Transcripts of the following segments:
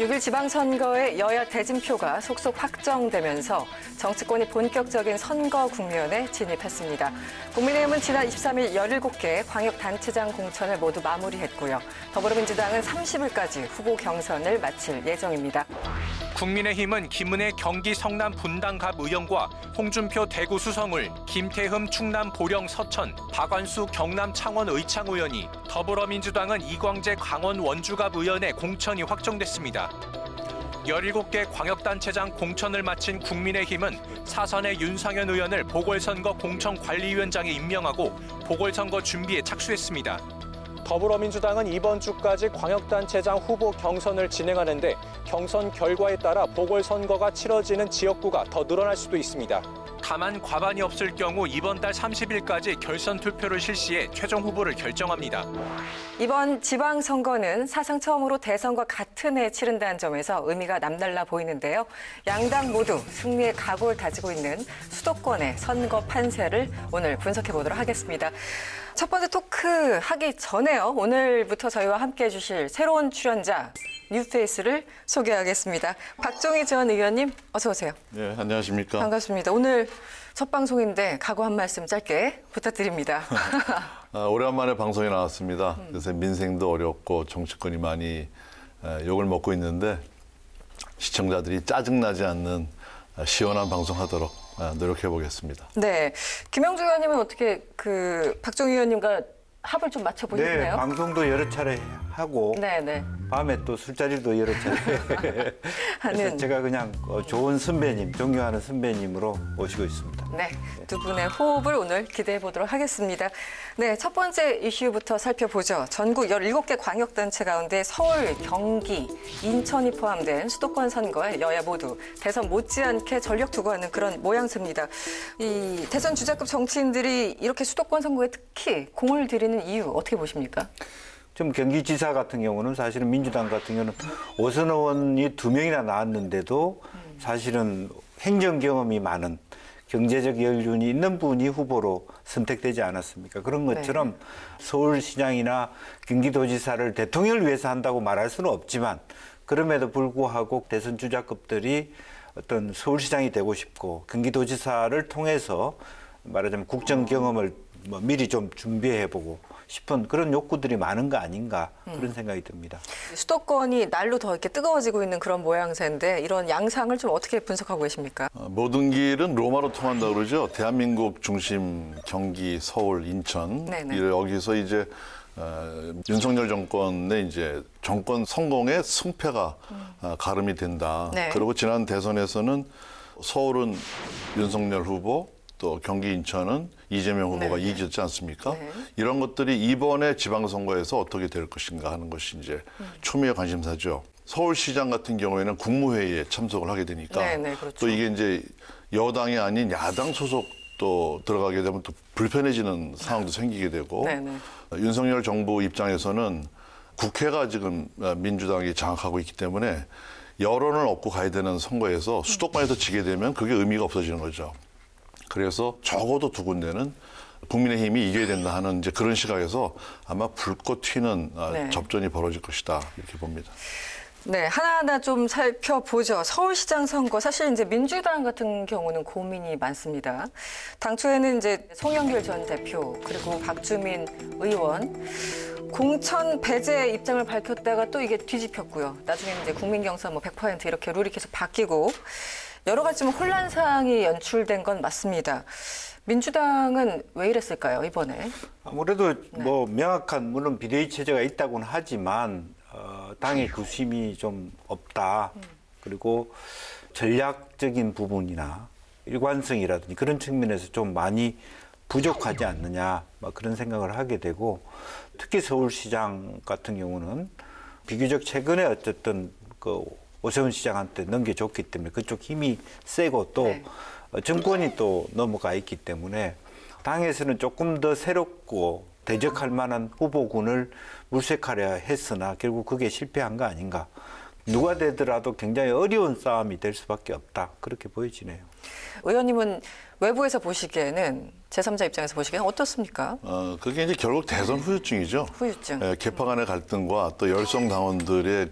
6일 지방선거의 여야 대진표가 속속 확정되면서 정치권이 본격적인 선거 국면에 진입했습니다. 국민의힘은 지난 23일 17개 광역단체장 공천을 모두 마무리했고요. 더불어민주당은 30일까지 후보 경선을 마칠 예정입니다. 국민의힘은 김은혜 경기 성남 분당갑 의원과 홍준표 대구 수성을, 김태흠 충남 보령 서천, 박완수 경남 창원 의창 의원이, 더불어민주당은 이광재 강원 원주갑 의원의 공천이 확정됐습니다. 17개 광역단체장 공천을 마친 국민의힘은 사선의 윤상현 의원을 보궐선거 공천관리위원장에 임명하고 보궐선거 준비에 착수했습니다. 더불어민주당은 이번 주까지 광역단체장 후보 경선을 진행하는데 경선 결과에 따라 보궐선거가 치러지는 지역구가 더 늘어날 수도 있습니다. 다만 과반이 없을 경우 이번 달 30일까지 결선 투표를 실시해 최종 후보를 결정합니다. 이번 지방선거는 사상 처음으로 대선과 같은 해에 치른다는 점에서 의미가 남달라 보이는데요. 양당 모두 승리의 각오를 다지고 있는 수도권의 선거 판세를 오늘 분석해 보도록 하겠습니다. 첫 번째 토크 하기 전에요. 오늘부터 저희와 함께해 주실 새로운 출연자 뉴페이스를 소개하겠습니다. 박종희 전 의원님 어서 오세요. 네, 안녕하십니까. 반갑습니다. 오늘 첫 방송인데 각오 한 말씀 짧게 부탁드립니다. 오랜만에 방송에 나왔습니다. 그래서 민생도 어렵고 정치권이 많이 욕을 먹고 있는데 시청자들이 짜증나지 않는 시원한 방송하도록 노력해 보겠습니다. 네, 김영주 의원님은 어떻게 박종희 의원님과 합을 좀 네, 맞춰보셨나요? 방송도 여러 차례 하고 네. 밤에 또 술자리도 여러 차례 그래서 하는. 제가 그냥 좋은 선배님, 존경하는 선배님으로 모시고 있습니다. 네, 두 분의 호흡을 오늘 기대해 보도록 하겠습니다. 네, 첫 번째 이슈부터 살펴보죠. 전국 17개 광역단체 가운데 서울, 경기, 인천이 포함된 수도권 선거에 여야 모두 대선 못지않게 전력 투구하는 그런 모양새입니다. 이 대선 주자급 정치인들이 이렇게 수도권 선거에 특히 공을 들이는 이유 어떻게 보십니까? 좀 경기지사 같은 경우는 사실은 민주당 같은 경우는 오선 의원이 2명이나 나왔는데도 사실은 행정 경험이 많은 경제적 연륜이 있는 분이 후보로 선택되지 않았습니까? 그런 것처럼 서울시장이나 경기도지사를 대통령을 위해서 한다고 말할 수는 없지만 그럼에도 불구하고 대선 주자급들이 어떤 서울시장이 되고 싶고 경기도지사를 통해서 말하자면 국정 경험을 미리 좀 준비해보고 싶은 그런 욕구들이 많은 거 아닌가 그런 생각이 듭니다. 수도권이 날로 더 이렇게 뜨거워지고 있는 그런 모양새인데 이런 양상을 좀 어떻게 분석하고 계십니까? 모든 길은 로마로 통한다고 그러죠. 대한민국 중심 경기, 서울, 인천. 네네. 여기서 이제 윤석열 정권의 이제 정권 성공의 승패가 가름이 된다. 네. 그리고 지난 대선에서는 서울은 윤석열 후보, 또 경기 인천은 이재명 후보가 네. 이겼지 않습니까? 네. 이런 것들이 이번에 지방선거에서 어떻게 될 것인가 하는 것이 이제 초미의 관심사죠. 서울시장 같은 경우에는 국무회의에 참석을 하게 되니까 네, 그렇죠. 또 이게 이제 여당이 아닌 야당 소속도 들어가게 되면 또 불편해지는 상황도 생기게 되고 네. 윤석열 정부 입장에서는 국회가 지금 민주당이 장악하고 있기 때문에 여론을 얻고 가야 되는 선거에서 수도권에서 지게 되면 그게 의미가 없어지는 거죠. 그래서 적어도 두 군데는 국민의힘이 이겨야 된다 하는 이제 그런 시각에서 아마 불꽃 튀는 네. 접전이 벌어질 것이다 이렇게 봅니다. 네, 하나하나 좀 살펴보죠. 서울시장 선거 사실 이제 민주당 같은 경우는 고민이 많습니다. 당초에는 이제 송영길 전 대표 그리고 박주민 의원 공천 배제 입장을 밝혔다가 또 이게 뒤집혔고요. 나중에는 이제 국민경선 100% 이렇게 룰이 계속 바뀌고 여러 가지 좀 혼란 사항이 연출된 건 맞습니다. 민주당은 왜 이랬을까요, 이번에? 아무래도 뭐 명확한 물론 비대위 체제가 있다고는 하지만 당의 구심이 좀 없다. 그리고 전략적인 부분이나 일관성이라든지 그런 측면에서 좀 많이 부족하지 않느냐 막 그런 생각을 하게 되고 특히 서울시장 같은 경우는 비교적 최근에 어쨌든 오세훈 시장한테 넘겨줬기 때문에 그쪽 힘이 세고 또 정권이 또 넘어가 있기 때문에 당에서는 조금 더 새롭고 대적할 만한 후보군을 물색하려 했으나 결국 그게 실패한 거 아닌가. 누가 되더라도 굉장히 어려운 싸움이 될 수밖에 없다. 그렇게 보여지네요. 의원님은 외부에서 보시기에는 제3자 입장에서 보시기에는 어떻습니까? 그게 이제 결국 대선 후유증이죠. 후유증. 개파 간의 갈등과 또 열성 당원들의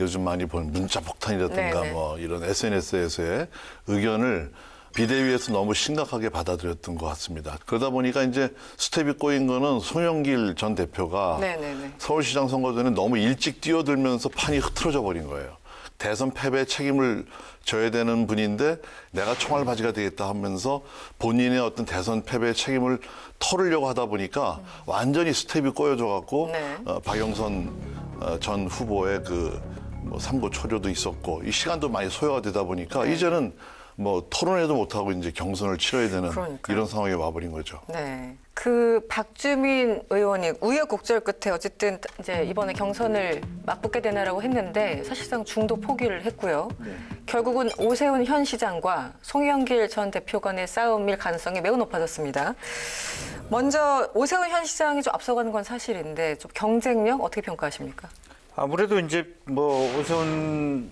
요즘 많이 본 문자 폭탄이라든가 네네. 뭐 이런 SNS에서의 의견을 비대위에서 너무 심각하게 받아들였던 것 같습니다. 그러다 보니까 이제 스텝이 꼬인 거는 송영길 전 대표가 네네네. 서울시장 선거 전에 너무 일찍 뛰어들면서 판이 흐트러져 버린 거예요. 대선 패배 책임을 져야 되는 분인데 내가 총알바지가 되겠다 하면서 본인의 어떤 대선 패배 책임을 털으려고 하다 보니까 완전히 스텝이 꼬여져 갖고 네. 박영선 전 후보의 뭐 삼고 초려도 있었고 이 시간도 많이 소요가 되다 보니까 이제는 뭐 토론회도 못하고 이제 경선을 치러야 되는 그러니까요. 이런 상황에 와버린 거죠. 네. 그 박주민 의원이 우여곡절 끝에 어쨌든 이제 이번에 경선을 맞붙게 되나라고 했는데 사실상 중도 포기를 했고요. 결국은 오세훈 현 시장과 송영길 전 대표 간의 싸움일 가능성이 매우 높아졌습니다. 먼저 오세훈 현 시장이 좀 앞서가는 건 사실인데 좀 경쟁력 어떻게 평가하십니까? 아무래도 이제 뭐 오세훈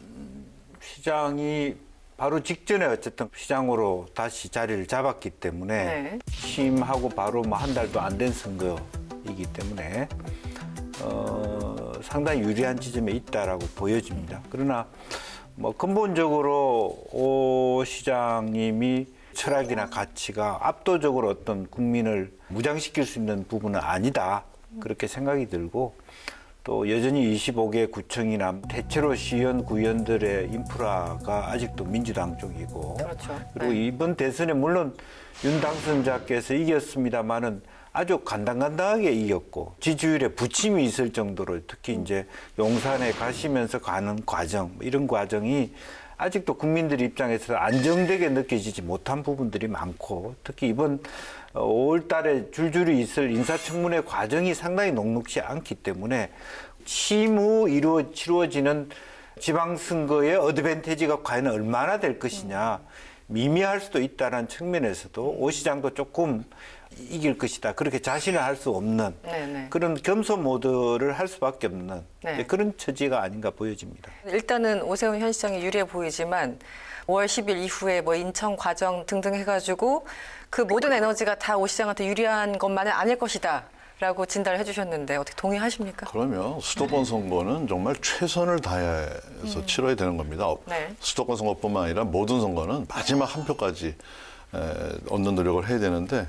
시장이 바로 직전에 어쨌든 시장으로 다시 자리를 잡았기 때문에 네. 취임하고 바로 뭐 한 달도 안 된 선거이기 때문에 상당히 유리한 지점에 있다라고 보여집니다. 그러나 뭐 근본적으로 오 시장님이 철학이나 가치가 압도적으로 어떤 국민을 무장시킬 수 있는 부분은 아니다. 그렇게 생각이 들고 또 여전히 25개 구청이나 대체로 시의원, 구의원들의 인프라가 아직도 민주당 쪽이고 그렇죠. 그리고 네. 이번 대선에 물론 윤 당선자께서 이겼습니다마는 아주 간당간당하게 이겼고 지지율에 부침이 있을 정도로 특히 이제 용산에 가시면서 가는 과정 이런 과정이 아직도 국민들 입장에서 안정되게 느껴지지 못한 부분들이 많고 특히 이번 5월 달에 줄줄이 있을 인사청문회 과정이 상당히 녹록지 않기 때문에 취임 후 치루어지는 지방선거의 어드밴티지가 과연 얼마나 될 것이냐 미미할 수도 있다는 측면에서도 오 시장도 조금 이길 것이다. 그렇게 자신을 할 수 없는 네네. 그런 겸손모드를 할 수밖에 없는 네. 그런 처지가 아닌가 보여집니다. 일단은 오세훈 현 시장이 유리해 보이지만 5월 10일 이후에 뭐 인천 과정 등등 해가지고 그 모든 에너지가 다 오 시장한테 유리한 것만은 아닐 것이다. 라고 진단을 해주셨는데 어떻게 동의하십니까? 그러면 수도권 선거는 정말 최선을 다해서 치러야 되는 겁니다. 네. 수도권 선거뿐만 아니라 모든 선거는 마지막 한 표까지 얻는 노력을 해야 되는데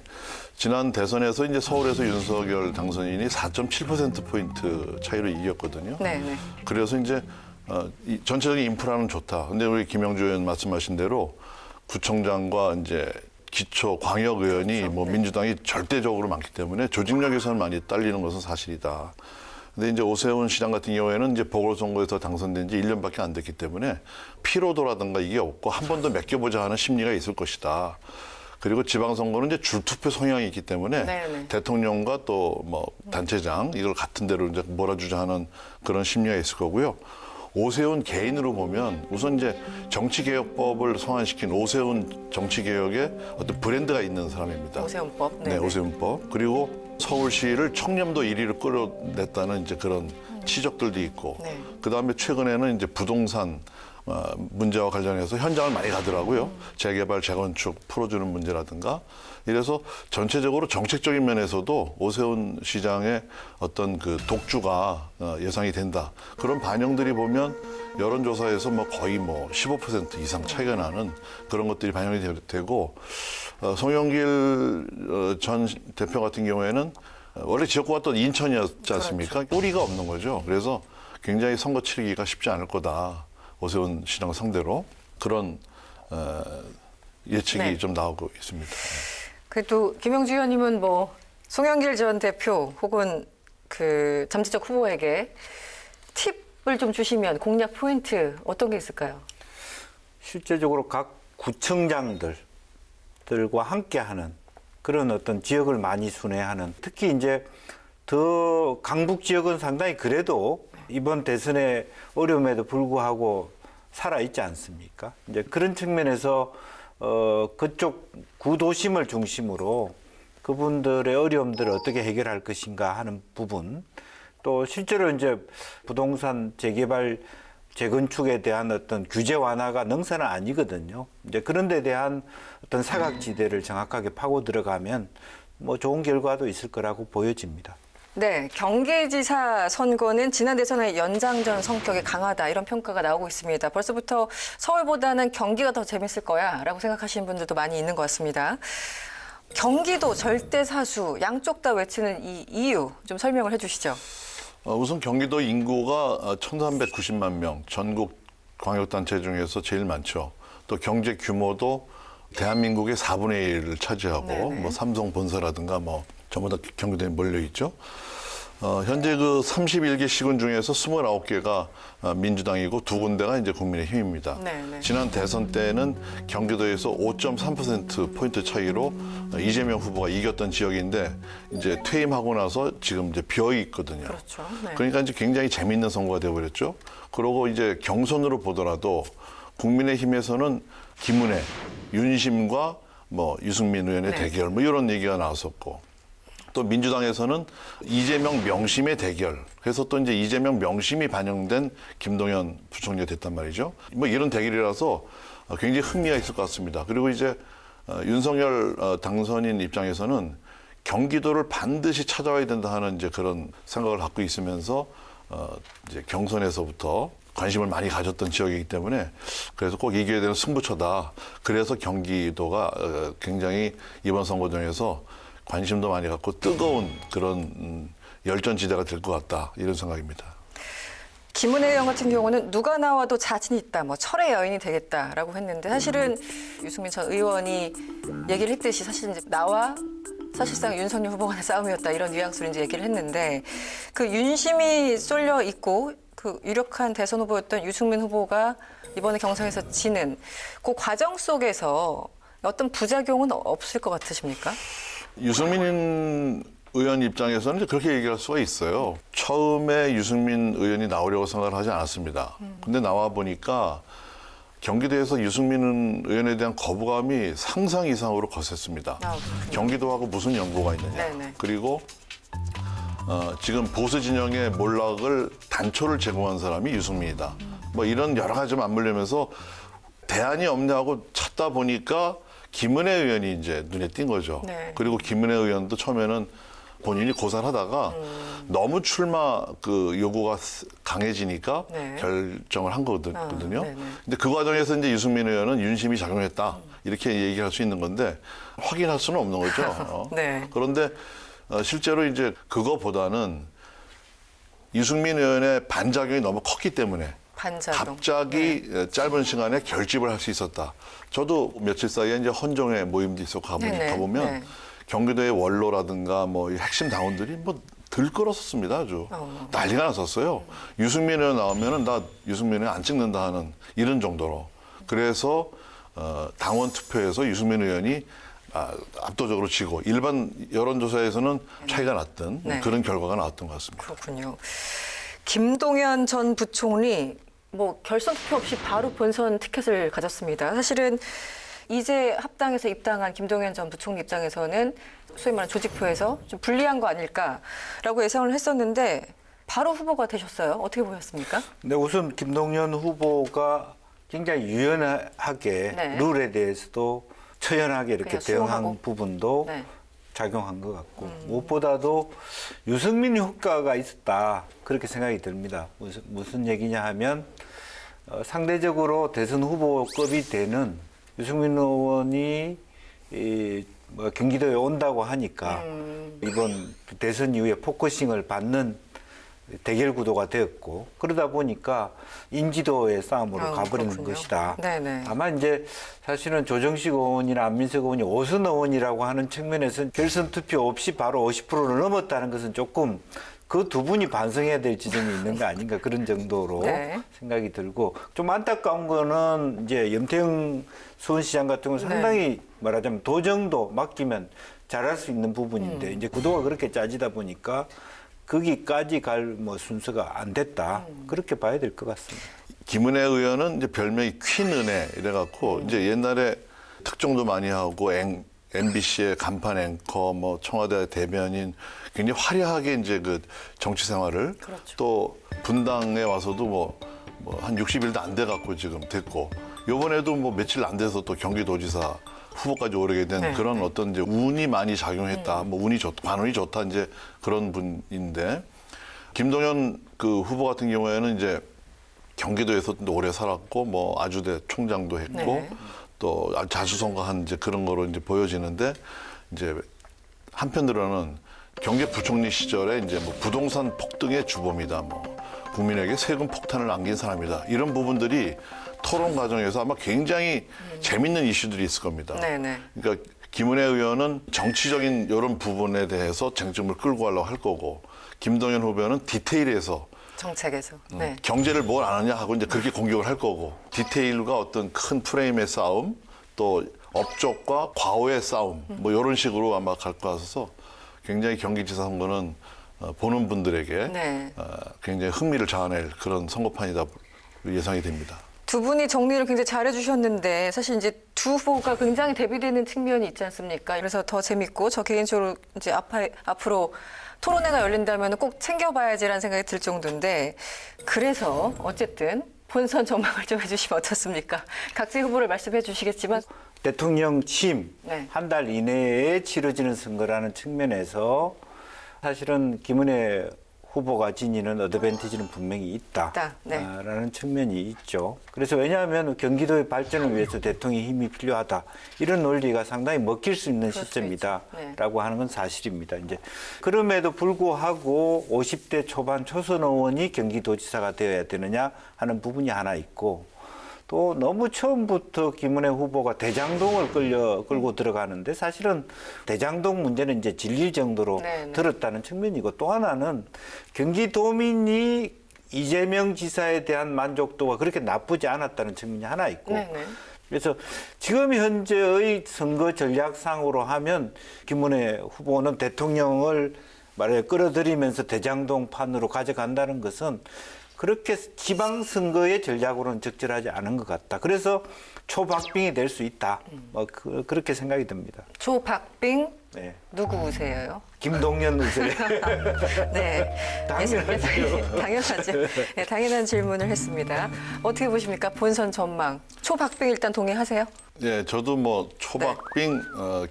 지난 대선에서 이제 서울에서 윤석열 당선인이 4.7%포인트 차이로 이겼거든요. 네. 그래서 이제 이 전체적인 인프라는 좋다. 근데 우리 김영주 의원 말씀하신 대로 구청장과 이제 기초 광역 의원이 뭐 민주당이 절대적으로 많기 때문에 조직력에서는 많이 딸리는 것은 사실이다. 근데 이제 오세훈 시장 같은 경우에는 이제 보궐선거에서 당선된 지 1년밖에 안 됐기 때문에 피로도라든가 이게 없고 한 번 더 맡겨보자 하는 심리가 있을 것이다. 그리고 지방선거는 이제 줄투표 성향이 있기 때문에 네네. 대통령과 또 뭐 단체장 이걸 같은 대로 이제 몰아주자 하는 그런 심리가 있을 거고요. 오세훈 개인으로 보면 우선 이제 정치개혁법을 성안시킨 오세훈 정치개혁의 어떤 브랜드가 있는 사람입니다. 오세훈법. 네, 오세훈법. 그리고 서울시를 청렴도 1위를 끌어냈다는 이제 그런 치적들도 있고, 네. 그 다음에 최근에는 이제 부동산 문제와 관련해서 현장을 많이 가더라고요. 재개발, 재건축 풀어주는 문제라든가. 이래서 전체적으로 정책적인 면에서도 오세훈 시장의 어떤 그 독주가 예상이 된다. 그런 반영들이 보면 여론조사에서 뭐 거의 뭐 15% 이상 차이가 나는 그런 것들이 반영이 되고, 송영길 전 대표 같은 경우에는 원래 지역구가 또 인천이었지 않습니까? 뿌리가 없는 거죠. 그래서 굉장히 선거 치르기가 쉽지 않을 거다. 오세훈 시장 상대로 그런 예측이 네. 좀 나오고 있습니다. 그래도 김영주 의원님은 뭐 송영길 전 대표 혹은 그 잠재적 후보에게 팁을 좀 주시면 공략 포인트 어떤 게 있을까요? 실제적으로 각 구청장들과 함께하는 그런 어떤 지역을 많이 순회하는 특히 이제 더 강북 지역은 상당히 그래도 이번 대선의 어려움에도 불구하고 살아 있지 않습니까? 이제 그런 측면에서 그쪽 구도심을 중심으로 그분들의 어려움들을 어떻게 해결할 것인가 하는 부분 또 실제로 이제 부동산 재개발 재건축에 대한 어떤 규제 완화가 능사는 아니거든요. 이제 그런 데 대한 어떤 사각지대를 정확하게 파고 들어가면 뭐 좋은 결과도 있을 거라고 보여집니다. 네, 경기지사 선거는 지난 대선의 연장전 성격이 강하다 이런 평가가 나오고 있습니다. 벌써부터 서울보다는 경기가 더 재밌을 거야라고 생각하시는 분들도 많이 있는 것 같습니다. 경기도 절대사수 양쪽 다 외치는 이 이유 좀 설명을 해주시죠. 우선 경기도 인구가 1,390만 명, 전국 광역단체 중에서 제일 많죠. 또 경제 규모도 대한민국의 4분의 1을 차지하고 네네. 뭐 삼성 본사라든가 뭐 전부 다 경기도에 몰려 있죠. 현재 그 31개 시군 중에서 29개가 민주당이고 2군데가 이제 국민의힘입니다. 네네. 지난 대선 때는 경기도에서 5.3% 포인트 차이로 이재명 후보가 이겼던 지역인데 이제 퇴임하고 나서 지금 이제 비어 있거든요. 그렇죠. 네. 그러니까 이제 굉장히 재미있는 선거가 되어버렸죠. 그리고 이제 경선으로 보더라도 국민의힘에서는 김은혜, 윤심과 뭐 유승민 의원의 네. 대결 뭐 이런 얘기가 나왔었고 또 민주당에서는 이재명 명심의 대결. 그래서 또 이제 이재명 명심이 반영된 김동연 부총리가 됐단 말이죠. 뭐 이런 대결이라서 굉장히 흥미가 있을 것 같습니다. 그리고 이제 윤석열 당선인 입장에서는 경기도를 반드시 찾아와야 된다 하는 이제 그런 생각을 갖고 있으면서 이제 경선에서부터 관심을 많이 가졌던 지역이기 때문에 그래서 꼭 이겨야 되는 승부처다. 그래서 경기도가 굉장히 이번 선거 중에서 관심도 많이 갖고 뜨거운 그런 열전지대가 될 것 같다. 이런 생각입니다. 김은혜 의원 같은 경우는 누가 나와도 자신 있다, 뭐 철의 여인이 되겠다라고 했는데 사실은 유승민 전 의원이 얘기를 했듯이 사실 이제 나와 사실상 윤석열 후보 간의 싸움이었다 이런 뉘앙스로 이제 얘기를 했는데 그 윤심이 쏠려 있고 그 유력한 대선 후보였던 유승민 후보가 이번에 경선에서 지는 그 과정 속에서 어떤 부작용은 없을 것 같으십니까? 유승민 의원 입장에서는 이제 그렇게 얘기할 수가 있어요. 처음에 유승민 의원이 나오려고 생각을 하지 않았습니다. 근데 나와 보니까 경기도에서 유승민 의원에 대한 거부감이 상상 이상으로 거셌습니다. 경기도하고 무슨 연고가 있느냐. 네네. 그리고 지금 보수 진영의 몰락을 단초를 제공한 사람이 유승민이다. 뭐 이런 여러 가지 좀 맞물리면서 대안이 없냐고 찾다 보니까 김은혜 의원이 이제 눈에 띈 거죠. 네. 그리고 김은혜 의원도 처음에는 본인이 고사하다가 너무 출마 그 요구가 강해지니까 네. 결정을 한 거거든요. 네네. 근데 그 과정에서 이제 유승민 의원은 윤심이 작용했다. 이렇게 얘기할 수 있는 건데 확인할 수는 없는 거죠. 네. 그런데 실제로 이제 그거보다는 유승민 의원의 반작용이 너무 컸기 때문에 반작용. 갑자기 짧은 시간에 결집을 할 수 있었다. 저도 며칠 사이에 이제 헌정회 모임도 있었고 네네. 가보면 네. 경기도의 원로라든가 뭐 핵심 당원들이 뭐 들끓었었습니다. 아주 난리가 났었어요. 유승민 의원 나오면은 나 유승민 의원 안 찍는다 하는 이런 정도로. 그래서 당원 투표에서 유승민 의원이 압도적으로 지고 일반 여론조사에서는 차이가 났던 네. 그런 결과가 나왔던 것 같습니다. 그렇군요. 김동연 전 부총리 뭐 결선 투표 없이 바로 본선 티켓을 가졌습니다. 사실은 이제 합당에서 입당한 김동연 전 부총리 입장에서는 소위 말하는 조직표에서 좀 불리한 거 아닐까라고 예상을 했었는데 바로 후보가 되셨어요. 어떻게 보셨습니까? 근데 우선 김동연 후보가 굉장히 유연하게 네. 룰에 대해서도 처연하게 이렇게 그냥 대응한 수용하고. 부분도 네. 작용한 것 같고 무엇보다도 유승민 효과가 있었다 그렇게 생각이 듭니다. 무슨 얘기냐 하면 상대적으로 대선 후보급이 되는 유승민 의원이 뭐 경기도에 온다고 하니까 이번 대선 이후에 포커싱을 받는 대결 구도가 되었고 그러다 보니까 인지도의 싸움으로 가버리는 그렇군요. 것이다. 네네. 다만 이제 사실은 조정식 의원이나 안민석 의원이 오선 의원이라고 하는 측면에서는 결선 투표 없이 바로 50%를 넘었다는 것은 조금 그 두 분이 반성해야 될 지점이 있는 거 아닌가 그런 정도로 네. 생각이 들고 좀 안타까운 거는 이제 염태영 수원시장 같은 경우는 상당히 말하자면 도정도 맡기면 잘할 수 있는 부분인데 이제 구도가 그렇게 짜지다 보니까 거기까지 갈 뭐 순서가 안 됐다 그렇게 봐야 될 것 같습니다. 김은혜 의원은 이제 별명이 퀸은혜 이래갖고 이제 옛날에 특종도 많이 하고 MBC의 간판 앵커, 뭐 청와대 대변인 굉장히 화려하게 이제 그 정치 생활을 그렇죠. 또 분당에 와서도 뭐 한 60일도 안 돼갖고 지금 됐고 이번에도 뭐 며칠 안 돼서 또 경기도지사 후보까지 오르게 된 네, 그런 네. 어떤 이제 운이 많이 작용했다. 뭐 운이 좋다, 관운이 좋다 이제 그런 분인데 김동연 그 후보 같은 경우에는 이제 경기도에서도 오래 살았고 뭐 아주대 총장도 했고 네. 또 자수성가한 이제 그런 거로 이제 보여지는데 이제 한편으로는 경제부총리 시절에 이제 뭐 부동산 폭등의 주범이다. 뭐 국민에게 세금 폭탄을 안긴 사람이다. 이런 부분들이 토론 과정에서 아마 굉장히 재밌는 이슈들이 있을 겁니다. 네네. 그러니까 김은혜 의원은 정치적인 이런 부분에 대해서 쟁점을 끌고 가려고 할 거고 김동연 후보는 디테일에서 정책에서. 네. 경제를 뭘 안 하냐 하고 이제 그렇게 공격을 할 거고 디테일과 어떤 큰 프레임의 싸움 또 업적과 과오의 싸움 뭐 이런 식으로 아마 갈 것 같아서 굉장히 경기지사 선거는 보는 분들에게 네. 굉장히 흥미를 자아낼 그런 선거판이다 예상이 됩니다. 두 분이 정리를 굉장히 잘해 주셨는데 사실 이제 두 후보가 굉장히 대비되는 측면이 있지 않습니까? 그래서 더 재밌고 저 개인적으로 이제 앞으로 토론회가 열린다면 꼭 챙겨봐야지라는 생각이 들 정도인데 그래서 어쨌든 본선 전망을 좀 해주시면 어떻습니까? 각지 후보를 말씀해 주시겠지만 대통령 취임 네. 한 달 이내에 치러지는 선거라는 측면에서 사실은 김은혜 후보가 지니는 어드밴티지는 분명히 있다. 네. 있다라는 측면이 있죠. 그래서 왜냐하면 경기도의 발전을 위해서 대통령의 힘이 필요하다. 이런 논리가 상당히 먹힐 수 있는 그럴 수 시점이다라고 하는 건 사실입니다. 이제 그럼에도 불구하고 50대 초반 초선 의원이 경기도지사가 되어야 되느냐 하는 부분이 하나 있고 또 너무 처음부터 김은혜 후보가 대장동을 끌고 들어가는데 사실은 대장동 문제는 이제 질릴 정도로 네네. 들었다는 측면이고 또 하나는 경기도민이 이재명 지사에 대한 만족도가 그렇게 나쁘지 않았다는 측면이 하나 있고 네네. 그래서 지금 현재의 선거 전략상으로 하면 김은혜 후보는 대통령을 말해 끌어들이면서 대장동 판으로 가져간다는 것은 그렇게 지방선거의 전략으로는 적절하지 않은 것 같다. 그래서 초박빙이 될 수 있다. 뭐 그렇게 생각이 듭니다. 조박빙 네. 누구 우세요? 김동연 의세. 네, 당연하죠. 당연하죠. 네, 당연한 질문을 했습니다. 어떻게 보십니까? 본선 전망. 초박빙 일단 동의하세요? 네, 저도 뭐 초박빙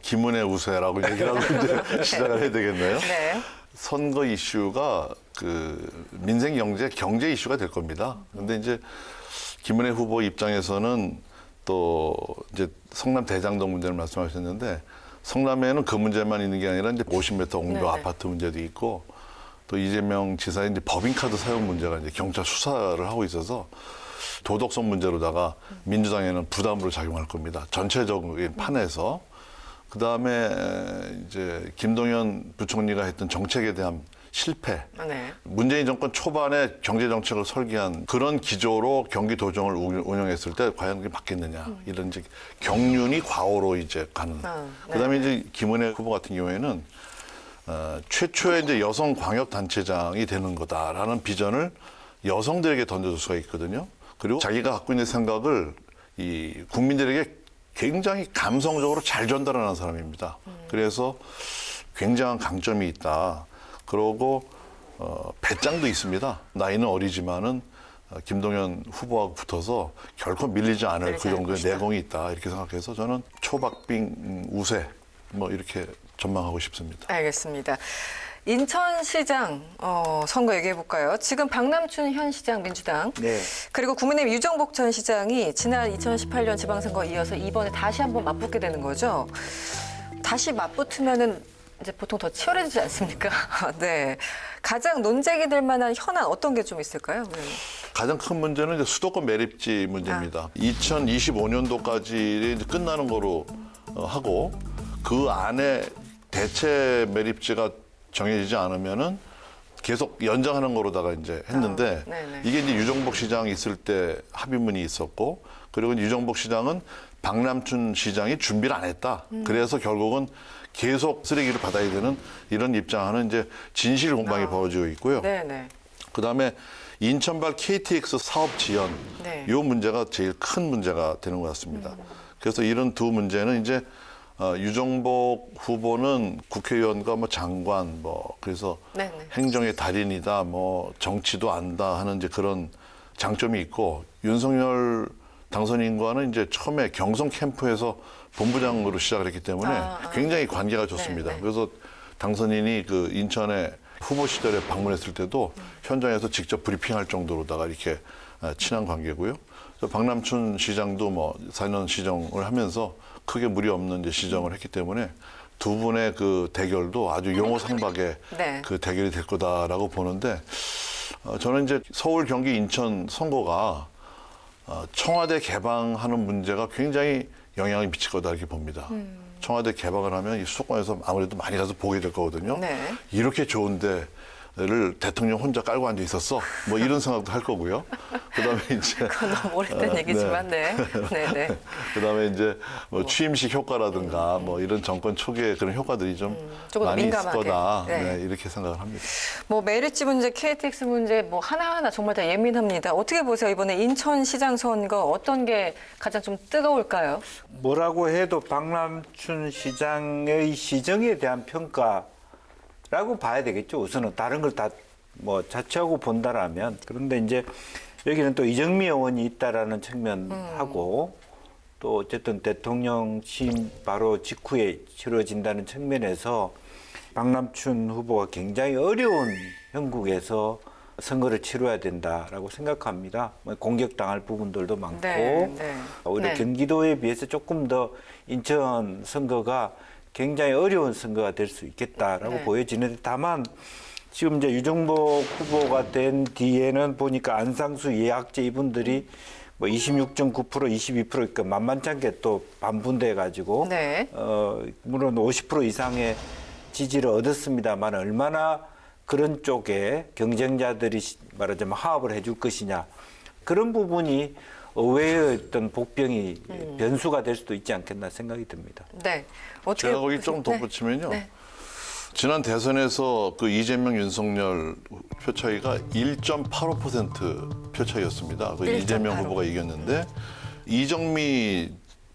김은혜 우세라고 얘기하고 이제 시작을 해야 되겠네요. 네. 선거 이슈가 그 민생 경제 이슈가 될 겁니다. 근데 이제 김은혜 후보 입장에서는 또 이제 성남 대장동 문제를 말씀하셨는데 성남에는 그 문제만 있는 게 아니라 이제 50m 옹교 네네. 아파트 문제도 있고 또 이재명 지사의 이제 법인카드 사용 문제가 이제 경찰 수사를 하고 있어서 도덕성 문제로다가 민주당에는 부담으로 작용할 겁니다. 전체적인 판에서. 그 다음에 이제 김동연 부총리가 했던 정책에 대한 실패. 네. 문재인 정권 초반에 경제 정책을 설계한 그런 기조로 경기도정을 운영했을 때 과연 그게 맞겠느냐. 이런 이제 경륜이 과오로 이제 가는. 네. 그다음에 이제 김은혜 후보 같은 경우에는 최초의 이제 여성 광역 단체장이 되는 거다라는 비전을 여성들에게 던져줄 수가 있거든요. 그리고 자기가 갖고 있는 생각을 이 국민들에게 굉장히 감성적으로 잘 전달하는 사람입니다. 그래서 굉장한 강점이 있다. 그러고 배짱도 있습니다. 나이는 어리지만은 김동연 후보하고 붙어서 결코 밀리지 않을 그 정도의 내공이 있다. 이렇게 생각해서 저는 초박빙 우세 뭐 이렇게 전망하고 싶습니다. 알겠습니다. 인천시장 선거 얘기해 볼까요? 지금 박남춘 현 시장 민주당 네. 그리고 국민의힘 유정복 전 시장이 지난 2018년 지방선거 이어서 이번에 다시 한번 맞붙게 되는 거죠. 다시 맞붙으면은 이제 보통 더 치열해지지 않습니까? 네. 가장 논쟁이 될 만한 현안 어떤 게 좀 있을까요? 네. 가장 큰 문제는 이제 수도권 매립지 문제입니다. 2025년도까지 이제 끝나는 거로 하고 그 안에 대체 매립지가 정해지지 않으면은 계속 연장하는 거로다가 이제 했는데 네네. 이게 이제 유정복 시장이 있을 때 합의문이 있었고 그리고 유정복 시장은 박남춘 시장이 준비를 안 했다. 그래서 결국은 계속 쓰레기를 받아야 되는 이런 입장하는 이제 진실 공방이 벌어지고 있고요. 네네. 그다음에 인천발 KTX 사업 지연 네. 이 문제가 제일 큰 문제가 되는 것 같습니다. 그래서 이런 두 문제는 이제 유정복 후보는 국회의원과 뭐 장관 뭐 그래서 네네. 행정의 달인이다 뭐 정치도 안다 하는 이제 그런 장점이 있고 윤석열 당선인과는 이제 처음에 경선 캠프에서 본부장으로 시작을 했기 때문에 굉장히 관계가 좋습니다. 네, 네. 그래서 당선인이 그 인천에 후보 시절에 방문했을 때도 현장에서 직접 브리핑할 정도로다가 이렇게 친한 관계고요. 박남춘 시장도 뭐 4년 시정을 하면서 크게 무리 없는 이제 시정을 했기 때문에 두 분의 그 대결도 아주 용호상박의 네. 그 대결이 될 거다라고 보는데 저는 이제 서울, 경기, 인천 선거가 청와대 개방하는 문제가 굉장히 영향을 미칠 거다 이렇게 봅니다. 청와대 개방을 하면 이 수도권에서 아무래도 많이 가서 보게 될 거거든요. 네. 이렇게 좋은 데를 대통령 혼자 깔고 앉아 있었어. 뭐 이런 생각도 할 거고요. 그다음에 이제 그건 너무 오래된 얘기지만 네. 네. 그다음에 이제 뭐 취임식 효과라든가 뭐 이런 정권 초기의 그런 효과들이 좀 조금 많이 있을 민감하게. 거다. 네. 네, 이렇게 생각을 합니다. 뭐 메리츠 문제, KTX 문제 뭐 하나하나 정말 다 예민합니다. 어떻게 보세요? 이번에 인천시장 선거 어떤 게 가장 좀 뜨거울까요? 뭐라고 해도 박남춘 시장의 시정에 대한 평가라고 봐야 되겠죠. 우선은 다른 걸 다 뭐 자체하고 본다라면. 그런데 이제 여기는 또 이정미 의원이 있다라는 측면하고 또 어쨌든 대통령 취임 바로 직후에 치러진다는 측면에서 박남춘 후보가 굉장히 어려운 형국에서 선거를 치러야 된다라고 생각합니다. 공격당할 부분들도 많고 네, 네. 오히려 네. 경기도에 비해서 조금 더 인천 선거가 굉장히 어려운 선거가 될 수 있겠다라고 네. 보여지는데 다만 지금 이제 유정복 후보가 된 뒤에는 보니까 안상수 예학재 이분들이 뭐 26.9%, 22% 그러니까 만만치 않게 또 반분돼 가지고 네. 물론 50% 이상의 지지를 얻었습니다만 얼마나 그런 쪽에 경쟁자들이 말하자면 화합을 해줄 것이냐 그런 부분이 의외의 어떤 복병이 변수가 될 수도 있지 않겠나 생각이 듭니다. 네. 어떻게 제가 거기 좀 네. 덧붙이면요. 네. 지난 대선에서 그 이재명, 윤석열 표 차이가 1.85% 표 차이였습니다. 그 1.85. 이재명 후보가 이겼는데 이정미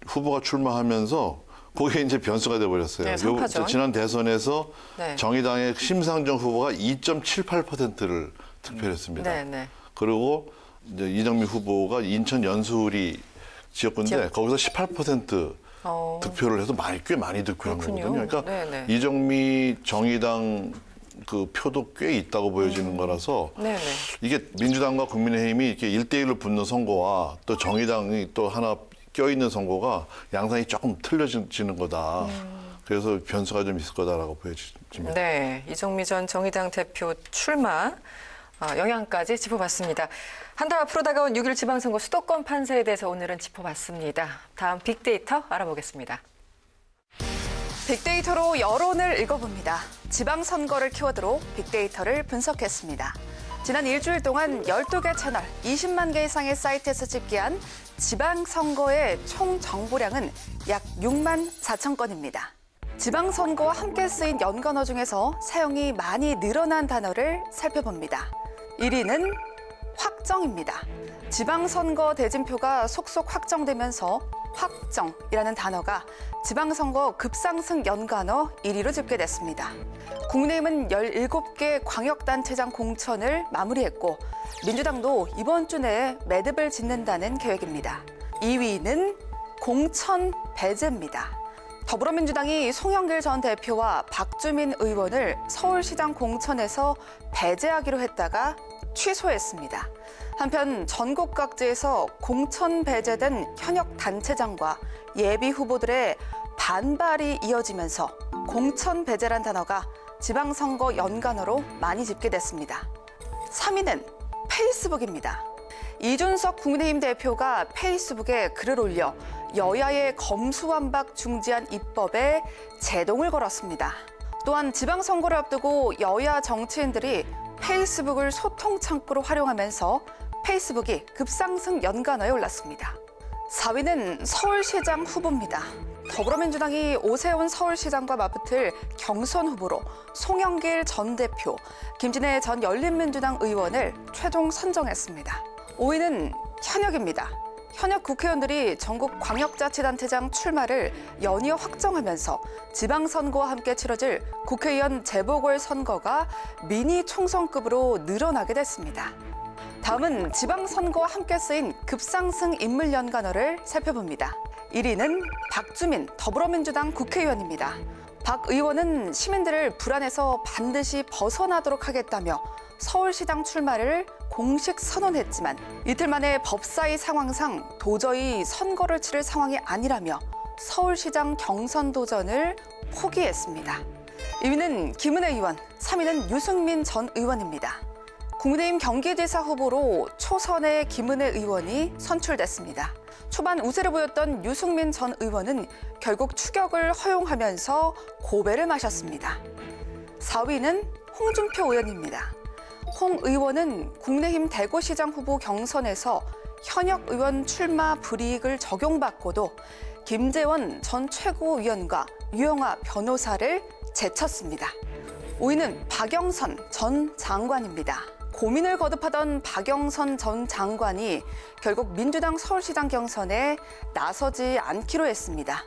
후보가 출마하면서 그게 이제 변수가 돼버렸어요. 네, 3파전. 지난 대선에서 네. 정의당의 심상정 후보가 2.78%를 득표했습니다. 네, 네. 그리고 이제 이정미 후보가 인천 연수리 지역구인데 지역. 거기서 18% 득표를 해서 꽤 많이 득표한 그렇군요. 거거든요. 그러니까 네네. 이정미 정의당 그 표도 꽤 있다고 보여지는 거라서 네네. 이게 민주당과 국민의힘이 이렇게 1대1로 붙는 선거와 또 정의당이 또 하나 껴있는 선거가 양상이 조금 틀려지는 거다. 그래서 변수가 좀 있을 거다라고 보여집니다. 네. 이정미 전 정의당 대표 출마 영향까지 짚어봤습니다. 한 달 앞으로 다가온 6.1 지방선거 수도권 판세에 대해서 오늘은 짚어봤습니다. 다음 빅데이터 알아보겠습니다. 빅데이터로 여론을 읽어봅니다. 지방선거를 키워드로 빅데이터를 분석했습니다. 지난 일주일 동안 12개 채널, 20만 개 이상의 사이트에서 집계한 지방선거의 총 정보량은 약 6만 4천 건입니다. 지방선거와 함께 쓰인 연관어 중에서 사용이 많이 늘어난 단어를 살펴봅니다. 1위는 확정입니다. 지방선거 대진표가 속속 확정되면서 확정이라는 단어가 지방선거 급상승 연관어 1위로 집계됐습니다. 국민의힘은 17개 광역단체장 공천을 마무리했고 민주당도 이번 주 내에 매듭을 짓는다는 계획입니다. 2위는 공천 배제입니다. 더불어민주당이 송영길 전 대표와 박주민 의원을 서울시장 공천에서 배제하기로 했다가 취소했습니다. 한편 전국 각지에서 공천 배제된 현역 단체장과 예비 후보들의 반발이 이어지면서 공천 배제란 단어가 지방선거 연관어로 많이 집계됐습니다. 3위는 페이스북입니다. 이준석 국민의힘 대표가 페이스북에 글을 올려 여야의 검수완박 중지한 입법에 제동을 걸었습니다. 또한 지방선거를 앞두고 여야 정치인들이 페이스북을 소통 창구로 활용하면서 페이스북이 급상승 연관어에 올랐습니다. 4위는 서울시장 후보입니다. 더불어민주당이 오세훈 서울시장과 맞붙을 경선 후보로 송영길 전 대표, 김진애 전 열린민주당 의원을 최종 선정했습니다. 5위는 현역입니다. 현역 국회의원들이 전국 광역자치단체장 출마를 연이어 확정하면서 지방선거와 함께 치러질 국회의원 재보궐선거가 미니 총선급으로 늘어나게 됐습니다. 다음은 지방선거와 함께 쓰인 급상승 인물 연관어를 살펴봅니다. 1위는 박주민 더불어민주당 국회의원입니다. 박 의원은 시민들을 불안에서 반드시 벗어나도록 하겠다며 서울시장 출마를 공식 선언했지만 이틀 만에 법사위 상황상 도저히 선거를 치를 상황이 아니라며 서울시장 경선 도전을 포기했습니다. 2위는 김은혜 의원, 3위는 유승민 전 의원입니다. 국민의힘 경기지사 후보로 초선의 김은혜 의원이 선출됐습니다. 초반 우세를 보였던 유승민 전 의원은 결국 추격을 허용하면서 고배를 마셨습니다. 4위는 홍준표 의원입니다. 홍 의원은 국민의힘 대구시장 후보 경선에서 현역 의원 출마 불이익을 적용받고도 김재원 전 최고위원과 유영아 변호사를 제쳤습니다. 5위는 박영선 전 장관입니다. 고민을 거듭하던 박영선 전 장관이 결국 민주당 서울시장 경선에 나서지 않기로 했습니다.